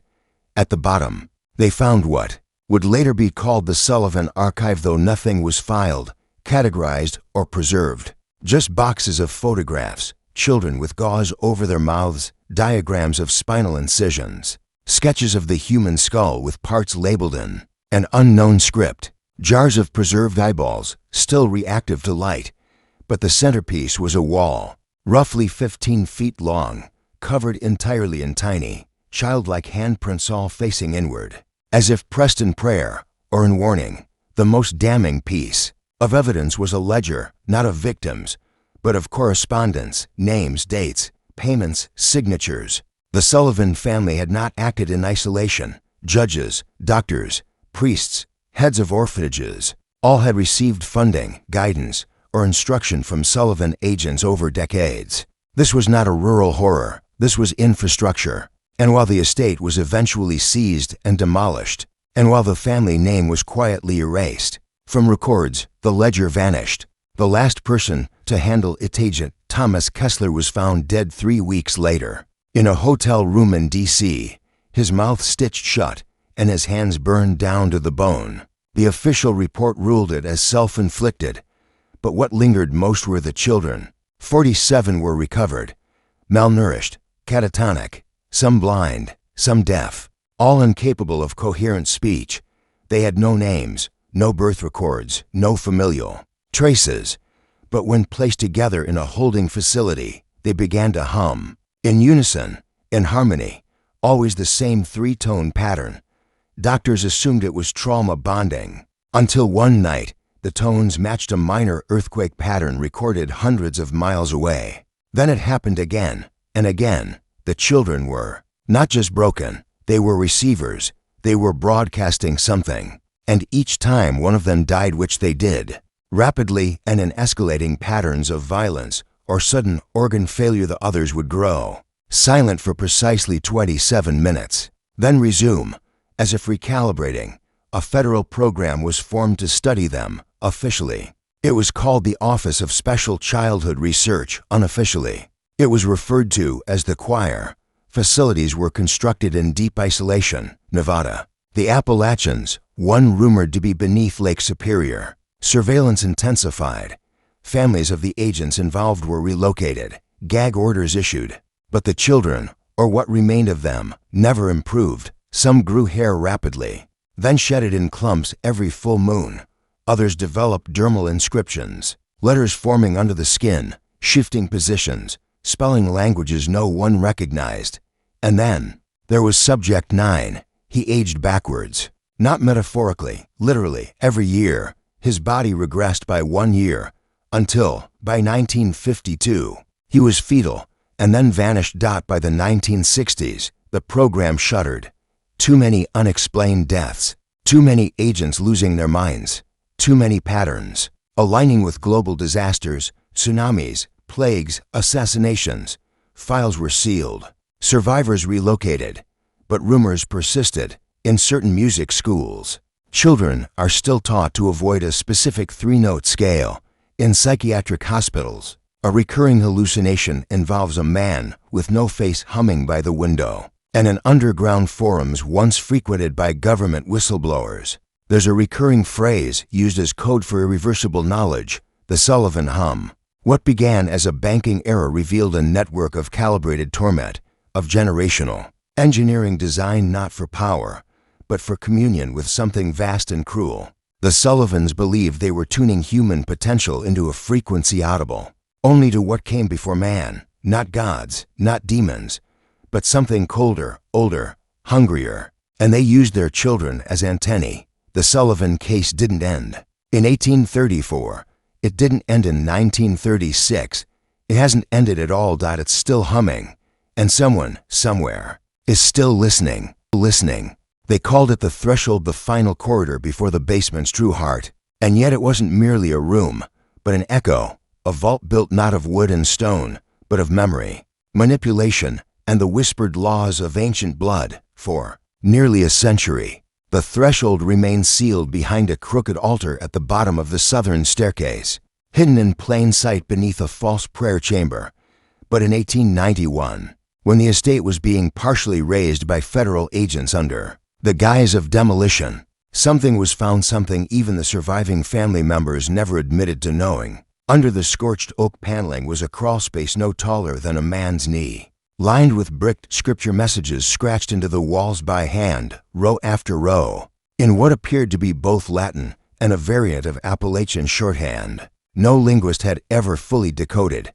At the bottom, they found what would later be called the Sullivan Archive, though nothing was filed, categorized, or preserved. Just boxes of photographs, children with gauze over their mouths, diagrams of spinal incisions, sketches of the human skull with parts labeled in an unknown script, jars of preserved eyeballs, still reactive to light. But the centerpiece was a wall, roughly 15 feet long, covered entirely in tiny, childlike handprints all facing inward, as if pressed in prayer or in warning. The most damning piece of evidence was a ledger, not of victims, but of correspondence, names, dates, payments, signatures. The Sullivan family had not acted in isolation. Judges, doctors, priests, heads of orphanages, all had received funding, guidance, or instruction from Sullivan agents over decades. This was not a rural horror. This was infrastructure. And while the estate was eventually seized and demolished, and while the family name was quietly erased from records, the ledger vanished. The last person to handle it, agent Thomas Kessler, was found dead 3 weeks later in a hotel room in D.C., his mouth stitched shut, and his hands burned down to the bone. The official report ruled it as self-inflicted, but what lingered most were the children. 47 were recovered, malnourished, catatonic, some blind, some deaf, all incapable of coherent speech. They had no names, no birth records, no familial traces, but when placed together in a holding facility, they began to hum, in unison, in harmony, always the same three-tone pattern. Doctors assumed it was trauma bonding, until one night, the tones matched a minor earthquake pattern recorded hundreds of miles away. Then it happened again, and again. The children were not just broken, they were receivers. They were broadcasting something, and each time one of them died, which they did, rapidly and in escalating patterns of violence or sudden organ failure, the others would grow, silent for precisely 27 minutes, then resume. As if recalibrating, a federal program was formed to study them, officially. It was called the Office of Special Childhood Research, unofficially. It was referred to as the Choir. Facilities were constructed in deep isolation, Nevada. The Appalachians, one rumored to be beneath Lake Superior. Surveillance intensified. Families of the agents involved were relocated, gag orders issued. But the children, or what remained of them, never improved. Some grew hair rapidly, then shed it in clumps every full moon. Others developed dermal inscriptions, letters forming under the skin, shifting positions, spelling languages no one recognized. And then, there was Subject 9. He aged backwards. Not metaphorically, literally, every year. His body regressed by 1 year, until, by 1952, he was fetal, and then vanished. By the 1960s, the program shuttered. Too many unexplained deaths, too many agents losing their minds, too many patterns, aligning with global disasters, tsunamis, plagues, assassinations. Files were sealed, survivors relocated, but rumors persisted. In certain music schools, children are still taught to avoid a specific 3-note scale. In psychiatric hospitals, a recurring hallucination involves a man with no face humming by the window. And in underground forums once frequented by government whistleblowers, there's a recurring phrase used as code for irreversible knowledge, the Sullivan hum. What began as a banking error revealed a network of calibrated torment, of generational engineering designed not for power, but for communion with something vast and cruel. The Sullivans believed they were tuning human potential into a frequency audible only to what came before man, not gods, not demons, but something colder, older, hungrier, and they used their children as antennae. The Sullivan case didn't end in 1834. It didn't end in 1936. It hasn't ended at all. It's still humming, and someone, somewhere, is still listening. They called it the threshold, the final corridor before the basement's true heart. And yet it wasn't merely a room, but an echo, a vault built not of wood and stone, but of memory, manipulation, and the whispered laws of ancient blood. For nearly a century, the threshold remained sealed behind a crooked altar at the bottom of the southern staircase, hidden in plain sight beneath a false prayer chamber. But in 1891, when the estate was being partially razed by federal agents under the guise of demolition, something was found, something even the surviving family members never admitted to knowing. Under the scorched oak paneling was a crawlspace no taller than a man's knee, lined with bricked scripture messages scratched into the walls by hand, row after row, in what appeared to be both Latin and a variant of Appalachian shorthand. No linguist had ever fully decoded.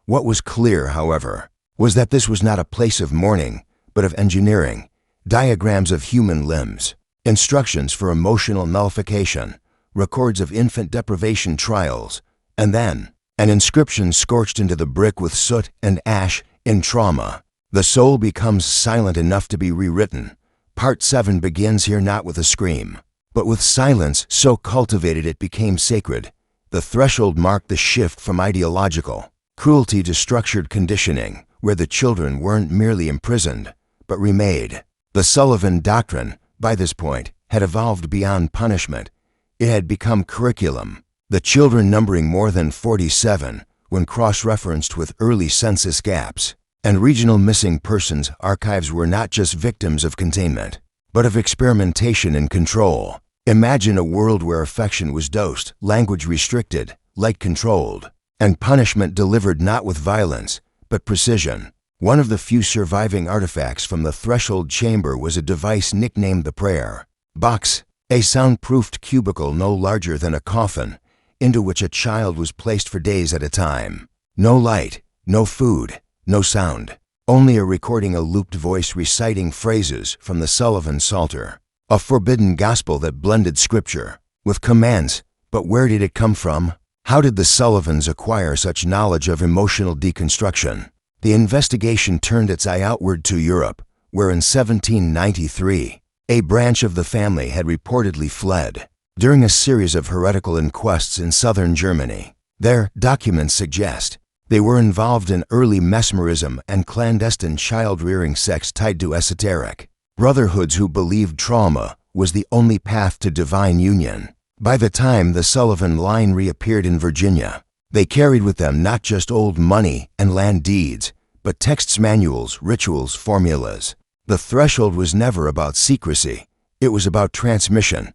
What was clear, however, was that this was not a place of mourning, but of engineering. Diagrams of human limbs, instructions for emotional nullification, records of infant deprivation trials, and then an inscription scorched into the brick with soot and ash. In trauma, the soul becomes silent enough to be rewritten. Part 7 begins here not with a scream, but with silence so cultivated it became sacred. The threshold marked the shift from ideological cruelty to structured conditioning, where the children weren't merely imprisoned, but remade. The Sullivan doctrine, by this point, had evolved beyond punishment. It had become curriculum. The children numbering more than 47, when cross-referenced with early census gaps and regional missing persons archives, were not just victims of containment. but of experimentation and control. Imagine a world where affection was dosed, language restricted, light controlled, and punishment delivered not with violence, but precision. One of the few surviving artifacts from the threshold chamber was a device nicknamed the prayer box, a soundproofed cubicle no larger than a coffin, into which a child was placed for days at a time. No light, no food, no sound, only a recording, a looped voice reciting phrases from the Sullivan Psalter, a forbidden gospel that blended scripture with commands. But where did it come from? How did the Sullivans acquire such knowledge of emotional deconstruction? The investigation turned its eye outward to Europe, where in 1793, a branch of the family had reportedly fled. During a series of heretical inquests in southern Germany, their documents suggest they were involved in early mesmerism and clandestine child-rearing sects tied to esoteric brotherhoods who believed trauma was the only path to divine union. By the time the Sullivan line reappeared in Virginia, they carried with them not just old money and land deeds, but texts, manuals, rituals, formulas. The threshold was never about secrecy. It was about transmission.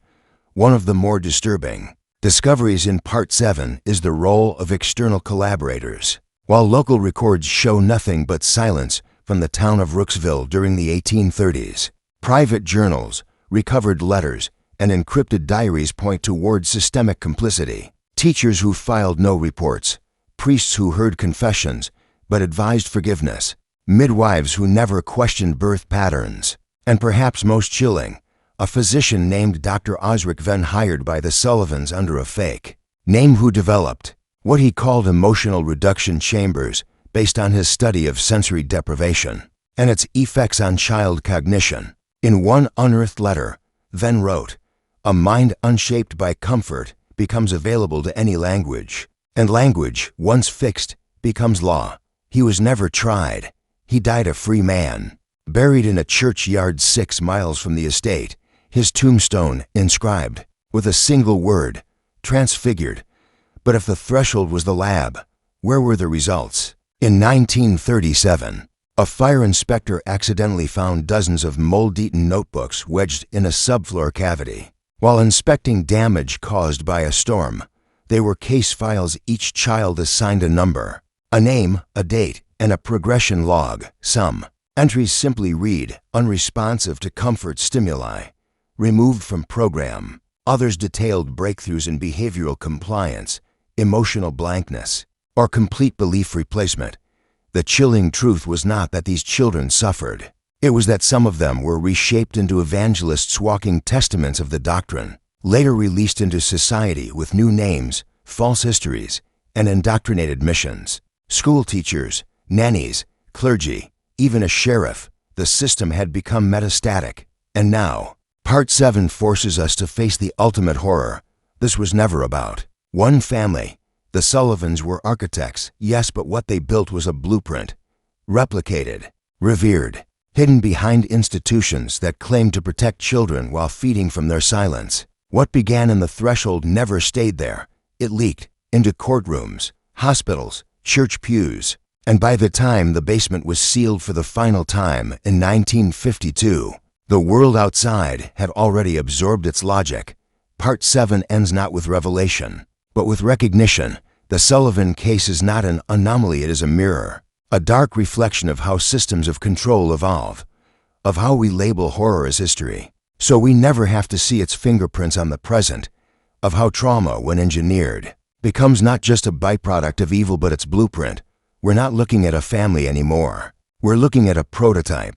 One of the more disturbing discoveries in Part 7 is the role of external collaborators. While local records show nothing but silence from the town of Rooksville during the 1830s, private journals, recovered letters, and encrypted diaries point toward systemic complicity. Teachers who filed no reports, priests who heard confessions but advised forgiveness, midwives who never questioned birth patterns, and perhaps most chilling, a physician named Dr. Osric Venn, hired by the Sullivans under a fake name, who developed what he called emotional reduction chambers based on his study of sensory deprivation and its effects on child cognition. In one unearthed letter, Venn wrote, "A mind unshaped by comfort becomes available to any language, and language, once fixed, becomes law." He was never tried. He died a free man, buried in a churchyard 6 miles from the estate, his tombstone inscribed with a single word, transfigured. But if the threshold was the lab, where were the results? In 1937, a fire inspector accidentally found dozens of mold-eaten notebooks wedged in a subfloor cavity. While inspecting damage caused by a storm, they were case files, each child assigned a number, a name, a date, and a progression log. Some entries simply read, unresponsive to comfort stimuli, removed from program. Others detailed breakthroughs in behavioral compliance, emotional blankness, or complete belief replacement. The chilling truth was not that these children suffered. It was that some of them were reshaped into evangelists, walking testaments of the doctrine, later released into society with new names, false histories, and indoctrinated missions. School teachers, nannies, clergy, even a sheriff. The system had become metastatic. And now, Part 7 forces us to face the ultimate horror. This was never about one family. The Sullivans were architects, yes, but what they built was a blueprint, replicated, revered, hidden behind institutions that claimed to protect children while feeding from their silence. What began in the threshold never stayed there. It leaked into courtrooms, hospitals, church pews, and by the time the basement was sealed for the final time in 1952, the world outside had already absorbed its logic. Part 7 ends not with revelation, but with recognition. The Sullivan case is not an anomaly, it is a mirror, a dark reflection of how systems of control evolve, of how we label horror as history, so we never have to see its fingerprints on the present, of how trauma, when engineered, becomes not just a byproduct of evil but its blueprint. We're not looking at a family anymore. We're looking at a prototype.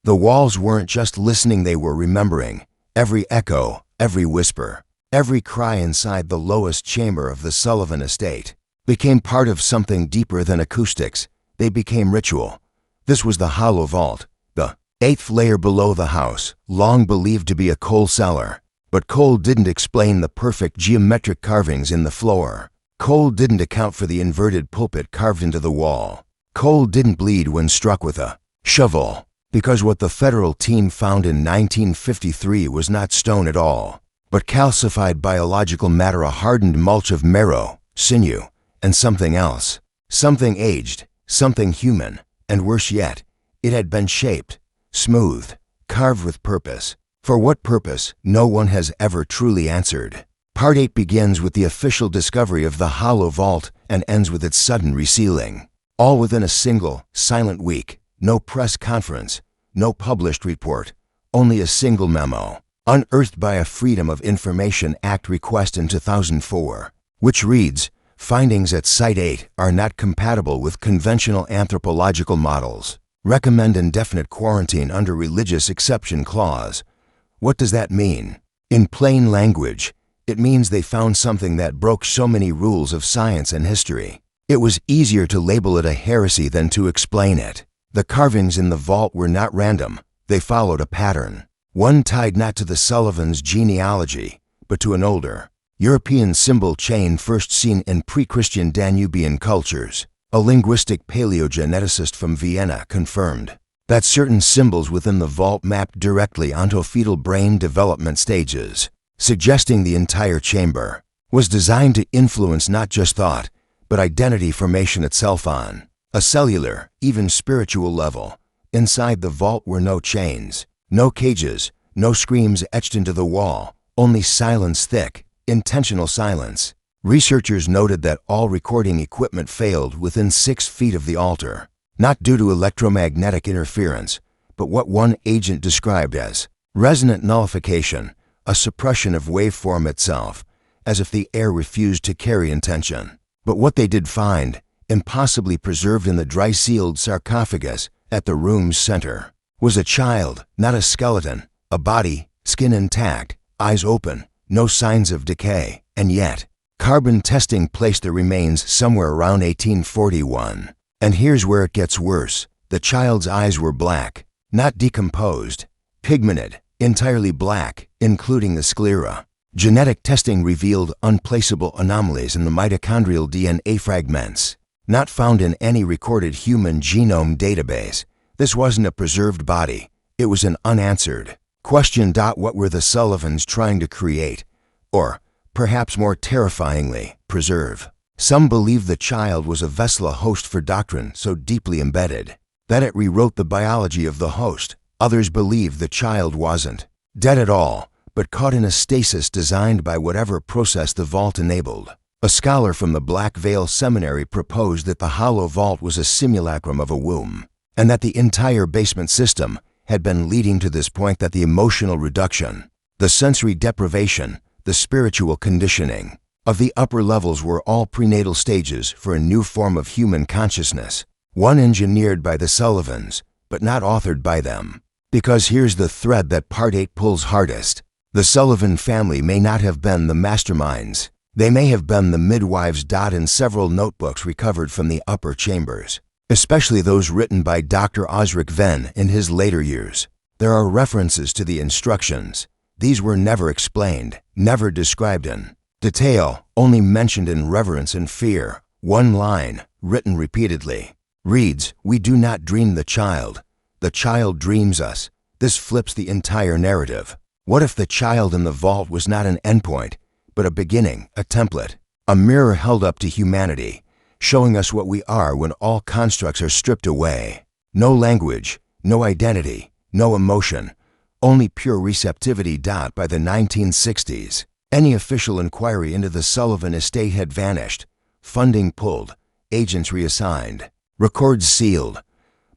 The walls weren't just listening, they were remembering. Every echo, every whisper, every cry inside the lowest chamber of the Sullivan estate became part of something deeper than acoustics. They became ritual. This was the hollow vault, the 8th layer below the house, long believed to be a coal cellar. But coal didn't explain the perfect geometric carvings in the floor. Coal didn't account for the inverted pulpit carved into the wall. Coal didn't bleed when struck with a shovel, because what the federal team found in 1953 was not stone at all, but calcified biological matter, a hardened mulch of marrow, sinew, and something else. Something aged, something human, and worse yet, it had been shaped, smoothed, carved with purpose. For what purpose, no one has ever truly answered. Part 8 begins with the official discovery of the hollow vault and ends with its sudden resealing. All within a single, silent week. No press conference, no published report, only a single memo, unearthed by a Freedom of Information Act request in 2004, which reads, "Findings at Site 8 are not compatible with conventional anthropological models. Recommend indefinite quarantine under religious exception clause." What does that mean? In plain language, it means they found something that broke so many rules of science and history. It was easier to label it a heresy than to explain it. The carvings in the vault were not random. They followed a pattern. One tied not to the Sullivans' genealogy, but to an older, European symbol chain first seen in pre-Christian Danubian cultures. A linguistic paleogeneticist from Vienna confirmed that certain symbols within the vault mapped directly onto fetal brain development stages, suggesting the entire chamber was designed to influence not just thought, but identity formation itself on a cellular, even spiritual level. Inside the vault were no chains, no cages, no screams etched into the wall, only silence, thick, intentional silence. Researchers noted that all recording equipment failed within 6 feet of the altar, not due to electromagnetic interference, but what one agent described as resonant nullification, a suppression of waveform itself, as if the air refused to carry intention. But what they did find, impossibly preserved in the dry-sealed sarcophagus at the room's center, was a child, not a skeleton, a body, skin intact, eyes open, no signs of decay, and yet, carbon testing placed the remains somewhere around 1841. And here's where it gets worse. The child's eyes were black, not decomposed, pigmented, entirely black, including the sclera. Genetic testing revealed unplaceable anomalies in the mitochondrial DNA fragments, not found in any recorded human genome database. This wasn't a preserved body. It was an unanswered question. What were the Sullivans trying to create? Or, perhaps more terrifyingly, preserve? Some believe the child was a vessel, a host for doctrine so deeply embedded that it rewrote the biology of the host. Others believe the child wasn't dead at all, but caught in a stasis designed by whatever process the vault enabled. A scholar from the Black Veil Seminary proposed that the hollow vault was a simulacrum of a womb, and that the entire basement system had been leading to this point, that the emotional reduction, the sensory deprivation, the spiritual conditioning of the upper levels were all prenatal stages for a new form of human consciousness, one engineered by the Sullivans, but not authored by them. Because here's the thread that Part 8 pulls hardest. The Sullivan family may not have been the masterminds. They may have been the midwives. In several notebooks recovered from the upper chambers, especially those written by Dr. Osric Venn in his later years, there are references to the instructions. These were never explained, never described in detail, only mentioned in reverence and fear. One line, written repeatedly, reads, "We do not dream the child dreams us." This flips the entire narrative. What if the child in the vault was not an endpoint, but a beginning, a template, a mirror held up to humanity, showing us what we are when all constructs are stripped away? No language, no identity, no emotion, only pure receptivity. By the 1960s, any official inquiry into the Sullivan estate had vanished, funding pulled, agents reassigned, records sealed.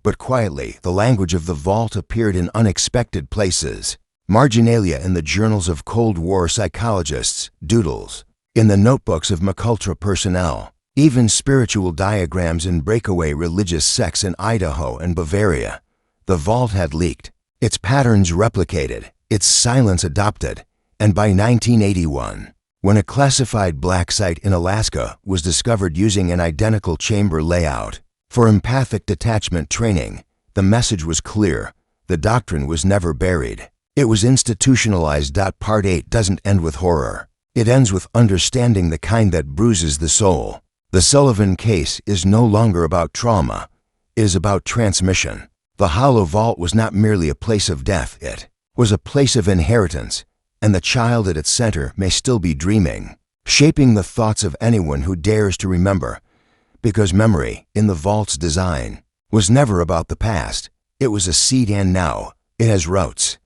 But quietly, the language of the vault appeared in unexpected places. Marginalia in the journals of Cold War psychologists, doodles in the notebooks of McUltra personnel, even spiritual diagrams in breakaway religious sects in Idaho and Bavaria. The vault had leaked, its patterns replicated, its silence adopted, and by 1981, when a classified black site in Alaska was discovered using an identical chamber layout for empathic detachment training, the message was clear. The doctrine was never buried. It was institutionalized. Part 8 doesn't end with horror. It ends with understanding, the kind that bruises the soul. The Sullivan case is no longer about trauma. It is about transmission. The hollow vault was not merely a place of death. It was a place of inheritance, and the child at its center may still be dreaming, shaping the thoughts of anyone who dares to remember. Because memory, in the vault's design, was never about the past. It was a seed, and now, It has routes.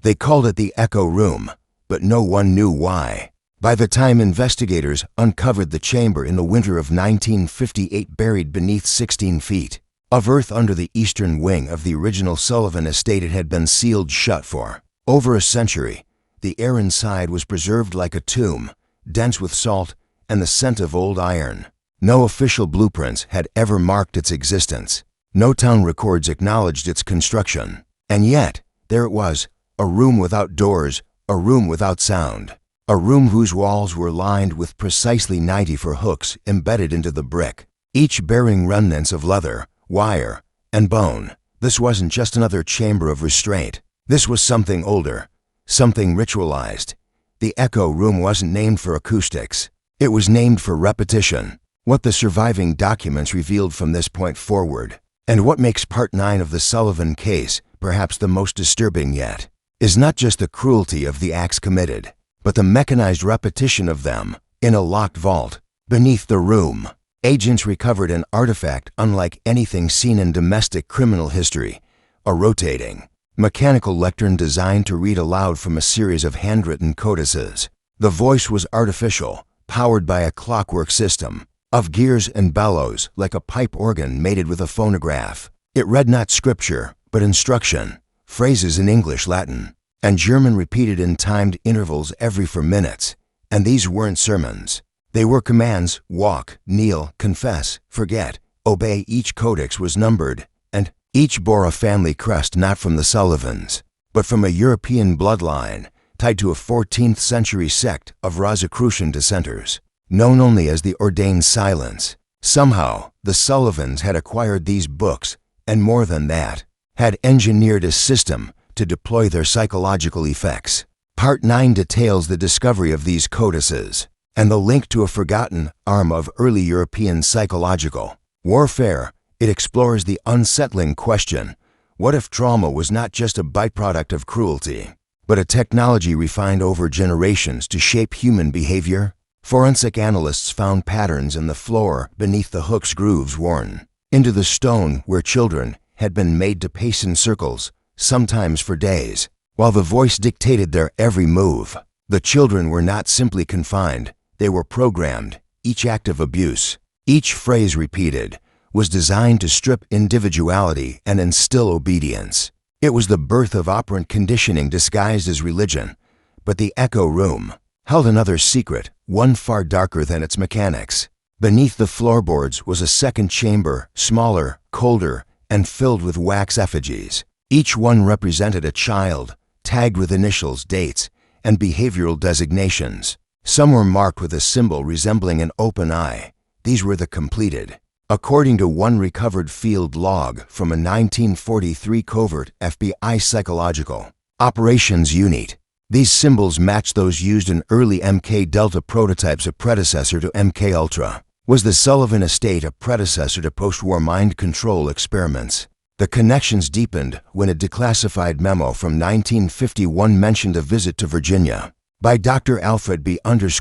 They called it the Echo Room, but no one knew why. By the time investigators uncovered the chamber in the winter of 1958 buried beneath 16 feet of earth under the eastern wing of the original Sullivan estate, it had been sealed shut for over a century. The air inside was preserved like a tomb, dense with salt and the scent of old iron. No official blueprints had ever marked its existence. No town records acknowledged its construction. And yet, there it was, a room without doors, a room without sound. A room whose walls were lined with precisely 94 hooks embedded into the brick, each bearing remnants of leather, wire, and bone. This wasn't just another chamber of restraint. This was something older, something ritualized. The Echo Room wasn't named for acoustics. It was named for repetition. What the surviving documents revealed from this point forward, and what makes Part 9 of the Sullivan case perhaps the most disturbing yet, is not just the cruelty of the acts committed, but the mechanized repetition of them. In a locked vault beneath the room, agents recovered an artifact unlike anything seen in domestic criminal history, a rotating, mechanical lectern designed to read aloud from a series of handwritten codices. The voice was artificial, powered by a clockwork system of gears and bellows like a pipe organ mated with a phonograph. It read not scripture, but instruction, phrases in English, Latin, and German repeated in timed intervals every 4 minutes. And these weren't sermons. They were commands: walk, kneel, confess, forget, obey. Each codex was numbered, and each bore a family crest not from the Sullivans, but from a European bloodline tied to a 14th century sect of Rosicrucian dissenters, known only as the Ordained Silence. Somehow, the Sullivans had acquired these books, and more than that, had engineered a system to deploy their psychological effects. Part 9 details the discovery of these codices and the link to a forgotten arm of early European psychological warfare. It explores the unsettling question: what if trauma was not just a byproduct of cruelty, but a technology refined over generations to shape human behavior? Forensic analysts found patterns in the floor beneath the hook's grooves worn into the stone where children had been made to pace in circles, sometimes for days, while the voice dictated their every move. The children were not simply confined, they were programmed. Each act of abuse, each phrase repeated, was designed to strip individuality and instill obedience. It was the birth of operant conditioning disguised as religion. But the Echo Room held another secret, one far darker than its mechanics. Beneath the floorboards was a second chamber, smaller, colder, and filled with wax effigies. Each one represented a child, tagged with initials, dates, and behavioral designations. Some were marked with a symbol resembling an open eye. These were the completed. According to one recovered field log from a 1943 covert FBI psychological operations unit, these symbols matched those used in early MK Delta prototypes, a predecessor to MK Ultra. Was the Sullivan estate a predecessor to post-war mind control experiments? The connections deepened when a declassified memo from 1951 mentioned a visit to Virginia by Dr. Alfred B. _________,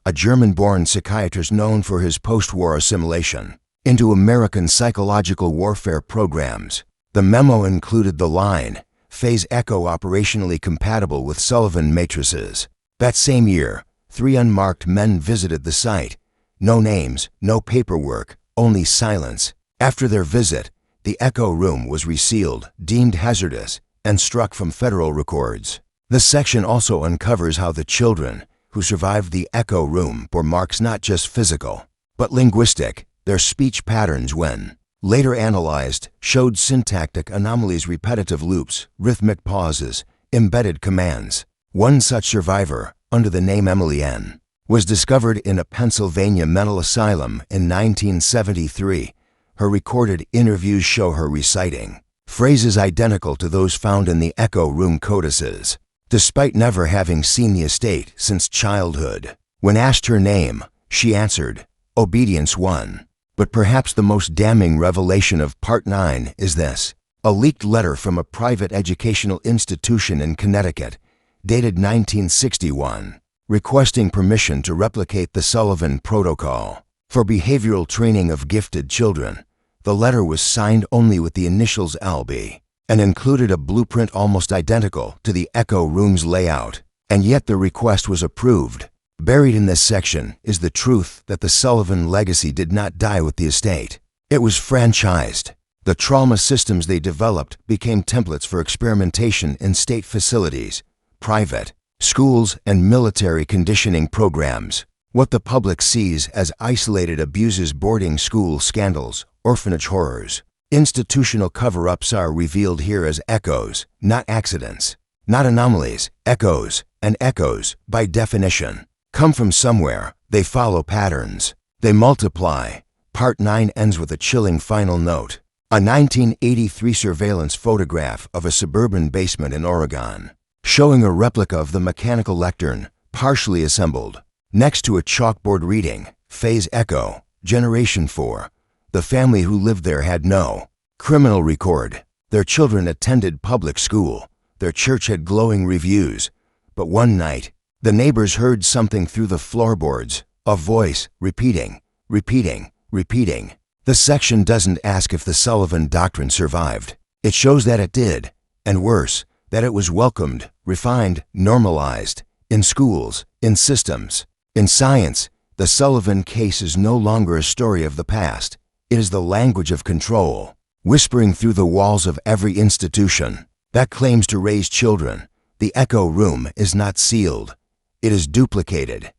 a German-born psychiatrist known for his post-war assimilation into American psychological warfare programs. The memo included the line, "Phase Echo operationally compatible with Sullivan matrices." That same year, 3 unmarked men visited the site. No names, no paperwork, only silence. After their visit, the Echo Room was resealed, deemed hazardous, and struck from federal records. The section also uncovers how the children who survived the Echo Room bore marks not just physical, but linguistic. Their speech patterns, when later analyzed, showed syntactic anomalies, repetitive loops, rhythmic pauses, embedded commands. One such survivor, under the name Emily N., was discovered in a Pennsylvania mental asylum in 1973. Her recorded interviews show her reciting phrases identical to those found in the Echo Room codices, despite never having seen the estate since childhood. When asked her name, she answered, "Obedience 1." But perhaps the most damning revelation of Part 9 is this: a leaked letter from a private educational institution in Connecticut, dated 1961, requesting permission to replicate the Sullivan Protocol for behavioral training of gifted children. The letter was signed only with the initials LB and included a blueprint almost identical to the Echo Room's layout. And yet the request was approved. Buried in this section is the truth that the Sullivan legacy did not die with the estate. It was franchised. The trauma systems they developed became templates for experimentation in state facilities, private schools, and military conditioning programs. What the public sees as isolated abuses, boarding school scandals, orphanage horrors, institutional cover-ups are revealed here as echoes, not accidents, not anomalies, echoes, and echoes, by definition, come from somewhere. They follow patterns. They multiply. Part 9 ends with a chilling final note. A 1983 surveillance photograph of a suburban basement in Oregon, showing a replica of the mechanical lectern, partially assembled, next to a chalkboard reading, Phase Echo, Generation 4. The family who lived there had no criminal record. Their children attended public school. Their church had glowing reviews. But one night, the neighbors heard something through the floorboards, a voice repeating, repeating, repeating. The section doesn't ask if the Sullivan doctrine survived. It shows that it did, and worse, that it was welcomed, refined, normalized, in schools, in systems, in science. The Sullivan case is no longer a story of the past. It is the language of control, whispering through the walls of every institution that claims to raise children. The Echo Room is not sealed. It is duplicated.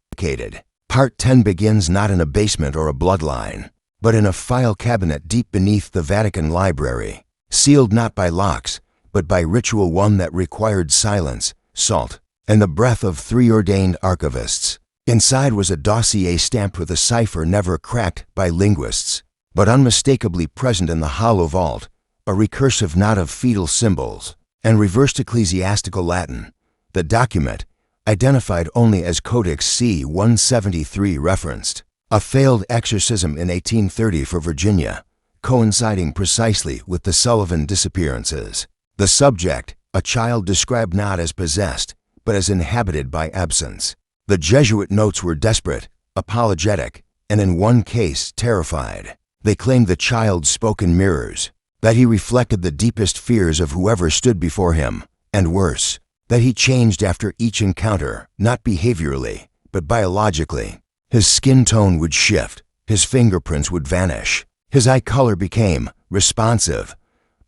Part 10 begins not in a basement or a bloodline, but in a file cabinet deep beneath the Vatican Library, sealed not by locks, but by ritual, one that required silence, salt, and the breath of 3 ordained archivists. Inside was a dossier stamped with a cipher never cracked by linguists, but unmistakably present in the hollow vault, a recursive knot of fetal symbols and reversed ecclesiastical Latin. The document, identified only as Codex C-173, referenced a failed exorcism in 1830 for Virginia, coinciding precisely with the Sullivan disappearances. The subject, a child described not as possessed, but as inhabited by absence. The Jesuit notes were desperate, apologetic, and in one case terrified. They claimed the child spoke in mirrors, that he reflected the deepest fears of whoever stood before him, and worse, that he changed after each encounter, not behaviorally, but biologically. His skin tone would shift, his fingerprints would vanish, his eye color became responsive.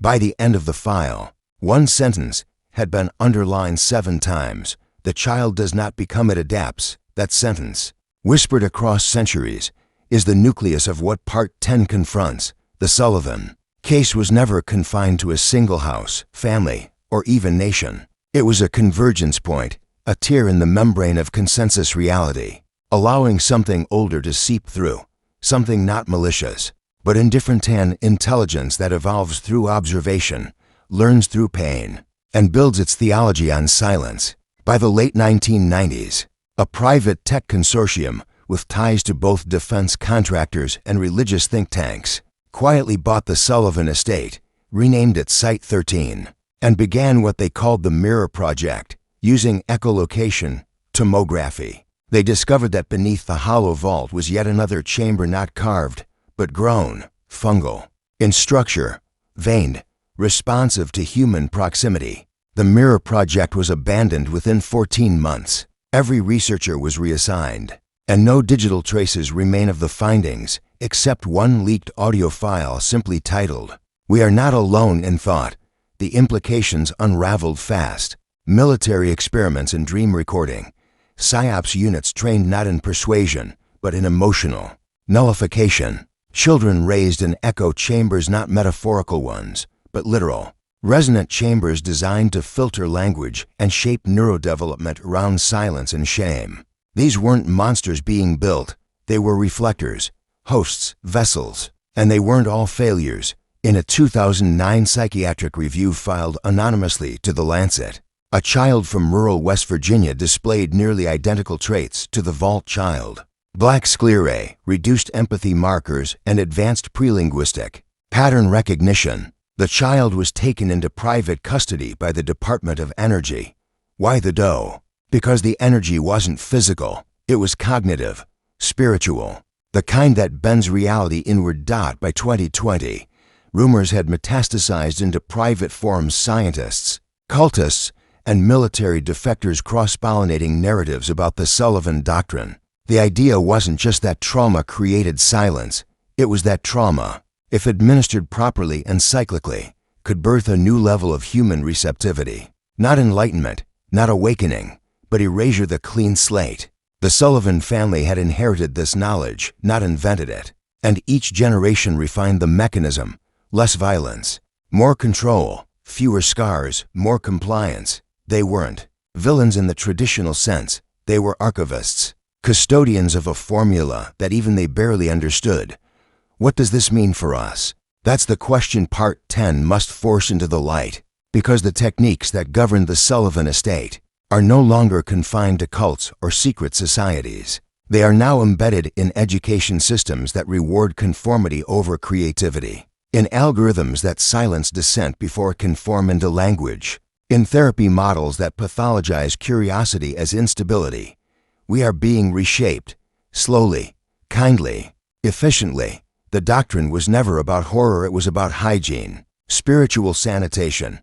By the end of the file, one sentence had been underlined 7 times. The child does not become, it adapts. That sentence, whispered across centuries, is the nucleus of what Part 10 confronts. The Sullivan case was never confined to a single house, family, or even nation. It was a convergence point, a tear in the membrane of consensus reality, allowing something older to seep through, something not malicious, but indifferent, an intelligence that evolves through observation, learns through pain, and builds its theology on silence. By the late 1990s, a private tech consortium with ties to both defense contractors and religious think tanks quietly bought the Sullivan estate, renamed it Site 13, and began what they called the Mirror Project, using echolocation tomography. They discovered that beneath the hollow vault was yet another chamber, not carved, but grown, fungal, in structure, veined, responsive to human proximity. The Mirror Project was abandoned within 14 months. Every researcher was reassigned, and no digital traces remain of the findings, except one leaked audio file simply titled, "We Are Not Alone in Thought." The implications unraveled fast. Military experiments in dream recording, PSYOPs units trained not in persuasion, but in emotional nullification. Children raised in echo chambers, not metaphorical ones, but literal. Resonant chambers designed to filter language and shape neurodevelopment around silence and shame. These weren't monsters being built. They were reflectors, hosts, vessels. And they weren't all failures. In a 2009 psychiatric review filed anonymously to The Lancet, a child from rural West Virginia displayed nearly identical traits to the vault child. Black sclerae, reduced empathy markers, and advanced prelinguistic pattern recognition. The child was taken into private custody by the Department of Energy. Why the dough? Because the energy wasn't physical. It was cognitive, spiritual, the kind that bends reality inward. By 2020, Rumors had metastasized into private forums. Scientists, cultists, and military defectors cross-pollinating narratives about the Sullivan doctrine. The idea wasn't just that trauma created silence, it was that trauma, if administered properly and cyclically, could birth a new level of human receptivity. Not enlightenment, not awakening, but erasure, the clean slate. The Sullivan family had inherited this knowledge, not invented it. And each generation refined the mechanism. Less violence, more control, fewer scars, more compliance. They weren't villains in the traditional sense. They were archivists, custodians of a formula that even they barely understood. What does this mean for us? That's the question Part 10 must force into the light, because the techniques that govern the Sullivan estate are no longer confined to cults or secret societies. They are now embedded in education systems that reward conformity over creativity, in algorithms that silence dissent before it can form into language, in therapy models that pathologize curiosity as instability. We are being reshaped, slowly, kindly, efficiently. The doctrine was never about horror, it was about hygiene, spiritual sanitation,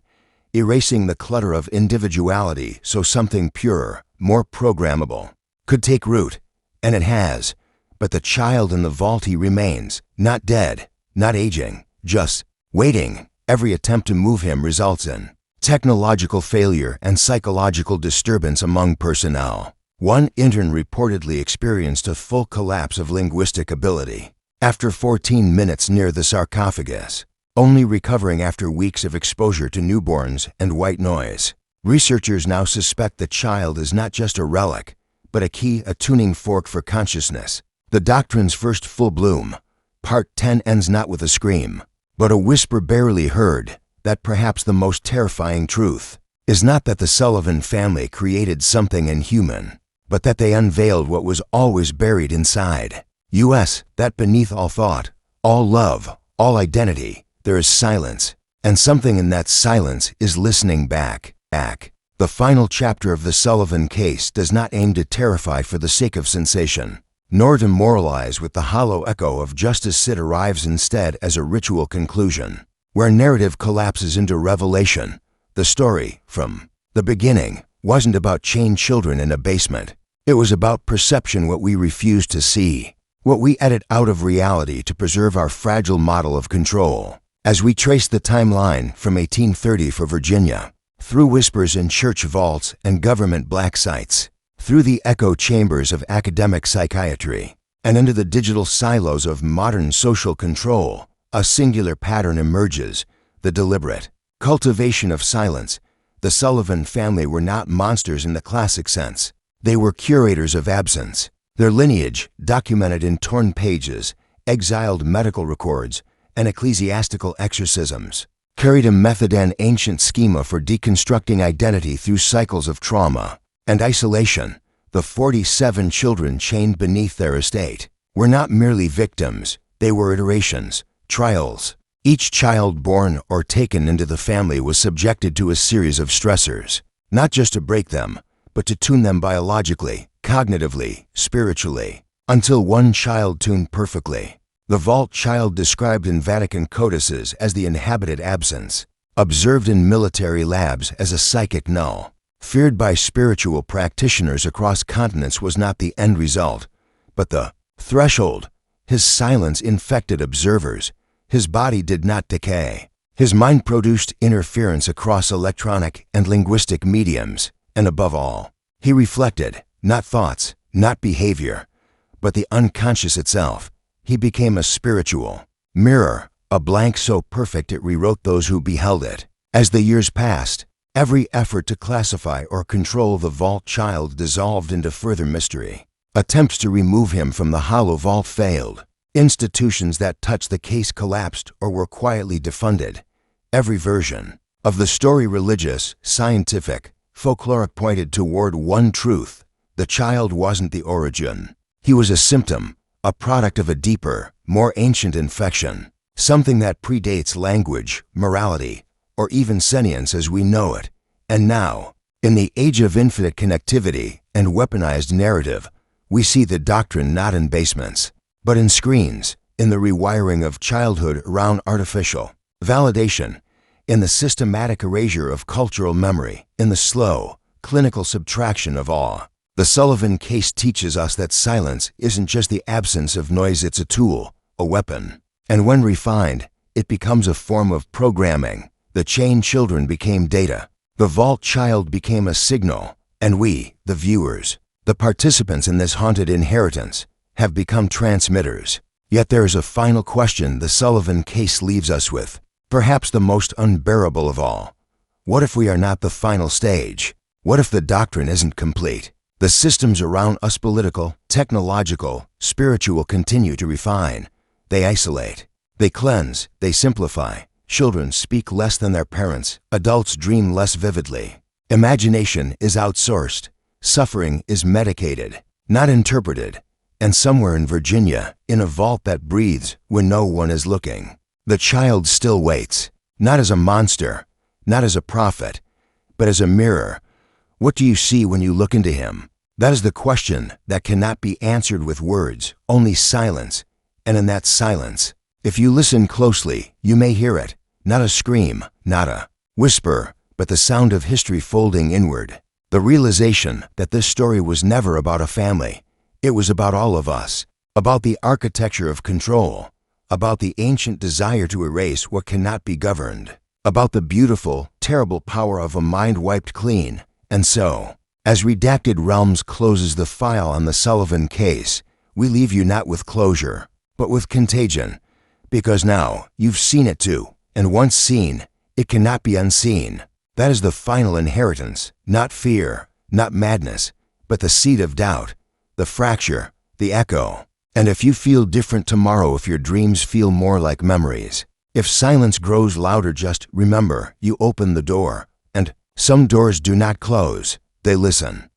erasing the clutter of individuality so something purer, more programmable, could take root. And it has. But the child in the vault, he remains, not dead, not aging, just waiting. Every attempt to move him results in technological failure and psychological disturbance among personnel. One intern reportedly experienced a full collapse of linguistic ability after 14 minutes near the sarcophagus, only recovering after weeks of exposure to newborns and white noise. Researchers now suspect the child is not just a relic, but a key, a tuning fork for consciousness. The doctrine's first full bloom. Part 10 ends not with a scream, but a whisper barely heard, that perhaps the most terrifying truth is not that the Sullivan family created something inhuman, but that they unveiled what was always buried inside. That beneath all thought, all love, all identity, there is silence, and something in that silence is listening back. The final chapter of the Sullivan case does not aim to terrify for the sake of sensation, nor to moralize with the hollow echo of justice. It arrives instead as a ritual conclusion, where narrative collapses into revelation. The story, from the beginning, wasn't about chained children in a basement. It was about perception, what we refuse to see, what we edit out of reality to preserve our fragile model of control. As we trace the timeline from 1830 for Virginia, through whispers in church vaults and government black sites, through the echo chambers of academic psychiatry, and into the digital silos of modern social control, a singular pattern emerges: the deliberate cultivation of silence. The Sullivan family were not monsters in the classic sense. They were curators of absence. Their lineage, documented in torn pages, exiled medical records, and ecclesiastical exorcisms, carried a method and ancient schema for deconstructing identity through cycles of trauma and isolation. The 47 children chained beneath their estate were not merely victims, they were iterations, trials. Each child born or taken into the family was subjected to a series of stressors, not just to break them, but to tune them biologically, cognitively, spiritually, until one child tuned perfectly. The vault child, described in Vatican codices as the inhabited absence, observed in military labs as a psychic null, feared by spiritual practitioners across continents, was not the end result, but the threshold. His silence infected observers. His body did not decay. His mind produced interference across electronic and linguistic mediums, and above all, he reflected, not thoughts, not behavior, but the unconscious itself. He became a spiritual mirror, a blank so perfect it rewrote those who beheld it. As the years passed, every effort to classify or control the vault child dissolved into further mystery. Attempts to remove him from the hollow vault failed. Institutions that touched the case collapsed or were quietly defunded. Every version of the story, religious, scientific, folkloric, pointed toward one truth: the child wasn't the origin. He was a symptom, a product of a deeper, more ancient infection, something that predates language, morality, or even sentience as we know it. And now, in the age of infinite connectivity and weaponized narrative, we see the doctrine not in basements, but in screens, in the rewiring of childhood around artificial validation, in the systematic erasure of cultural memory, in the slow, clinical subtraction of awe. The Sullivan case teaches us that silence isn't just the absence of noise, it's a tool, a weapon. And when refined, it becomes a form of programming. The chained children became data. The vault child became a signal. And we, the viewers, the participants in this haunted inheritance, have become transmitters. Yet there is a final question the Sullivan case leaves us with, perhaps the most unbearable of all. What if we are not the final stage? What if the doctrine isn't complete? The systems around us, political, technological, spiritual, continue to refine. They isolate. They cleanse. They simplify. Children speak less than their parents. Adults dream less vividly. Imagination is outsourced. Suffering is medicated, not interpreted. And somewhere in Virginia, in a vault that breathes when no one is looking, the child still waits, not as a monster, not as a prophet, but as a mirror. What do you see when you look into him? That is the question that cannot be answered with words, only silence. And in that silence, if you listen closely, you may hear it. Not a scream, not a whisper, but the sound of history folding inward. The realization that this story was never about a family. It was about all of us, about the architecture of control, about the ancient desire to erase what cannot be governed, about the beautiful, terrible power of a mind wiped clean. And so, as Redacted Realms closes the file on the Sullivan case, we leave you not with closure, but with contagion, because now you've seen it too, and once seen, it cannot be unseen. That is the final inheritance, not fear, not madness, but the seed of doubt, the fracture, the echo. And if you feel different tomorrow, if your dreams feel more like memories, if silence grows louder, just remember you open the door, and some doors do not close, they listen.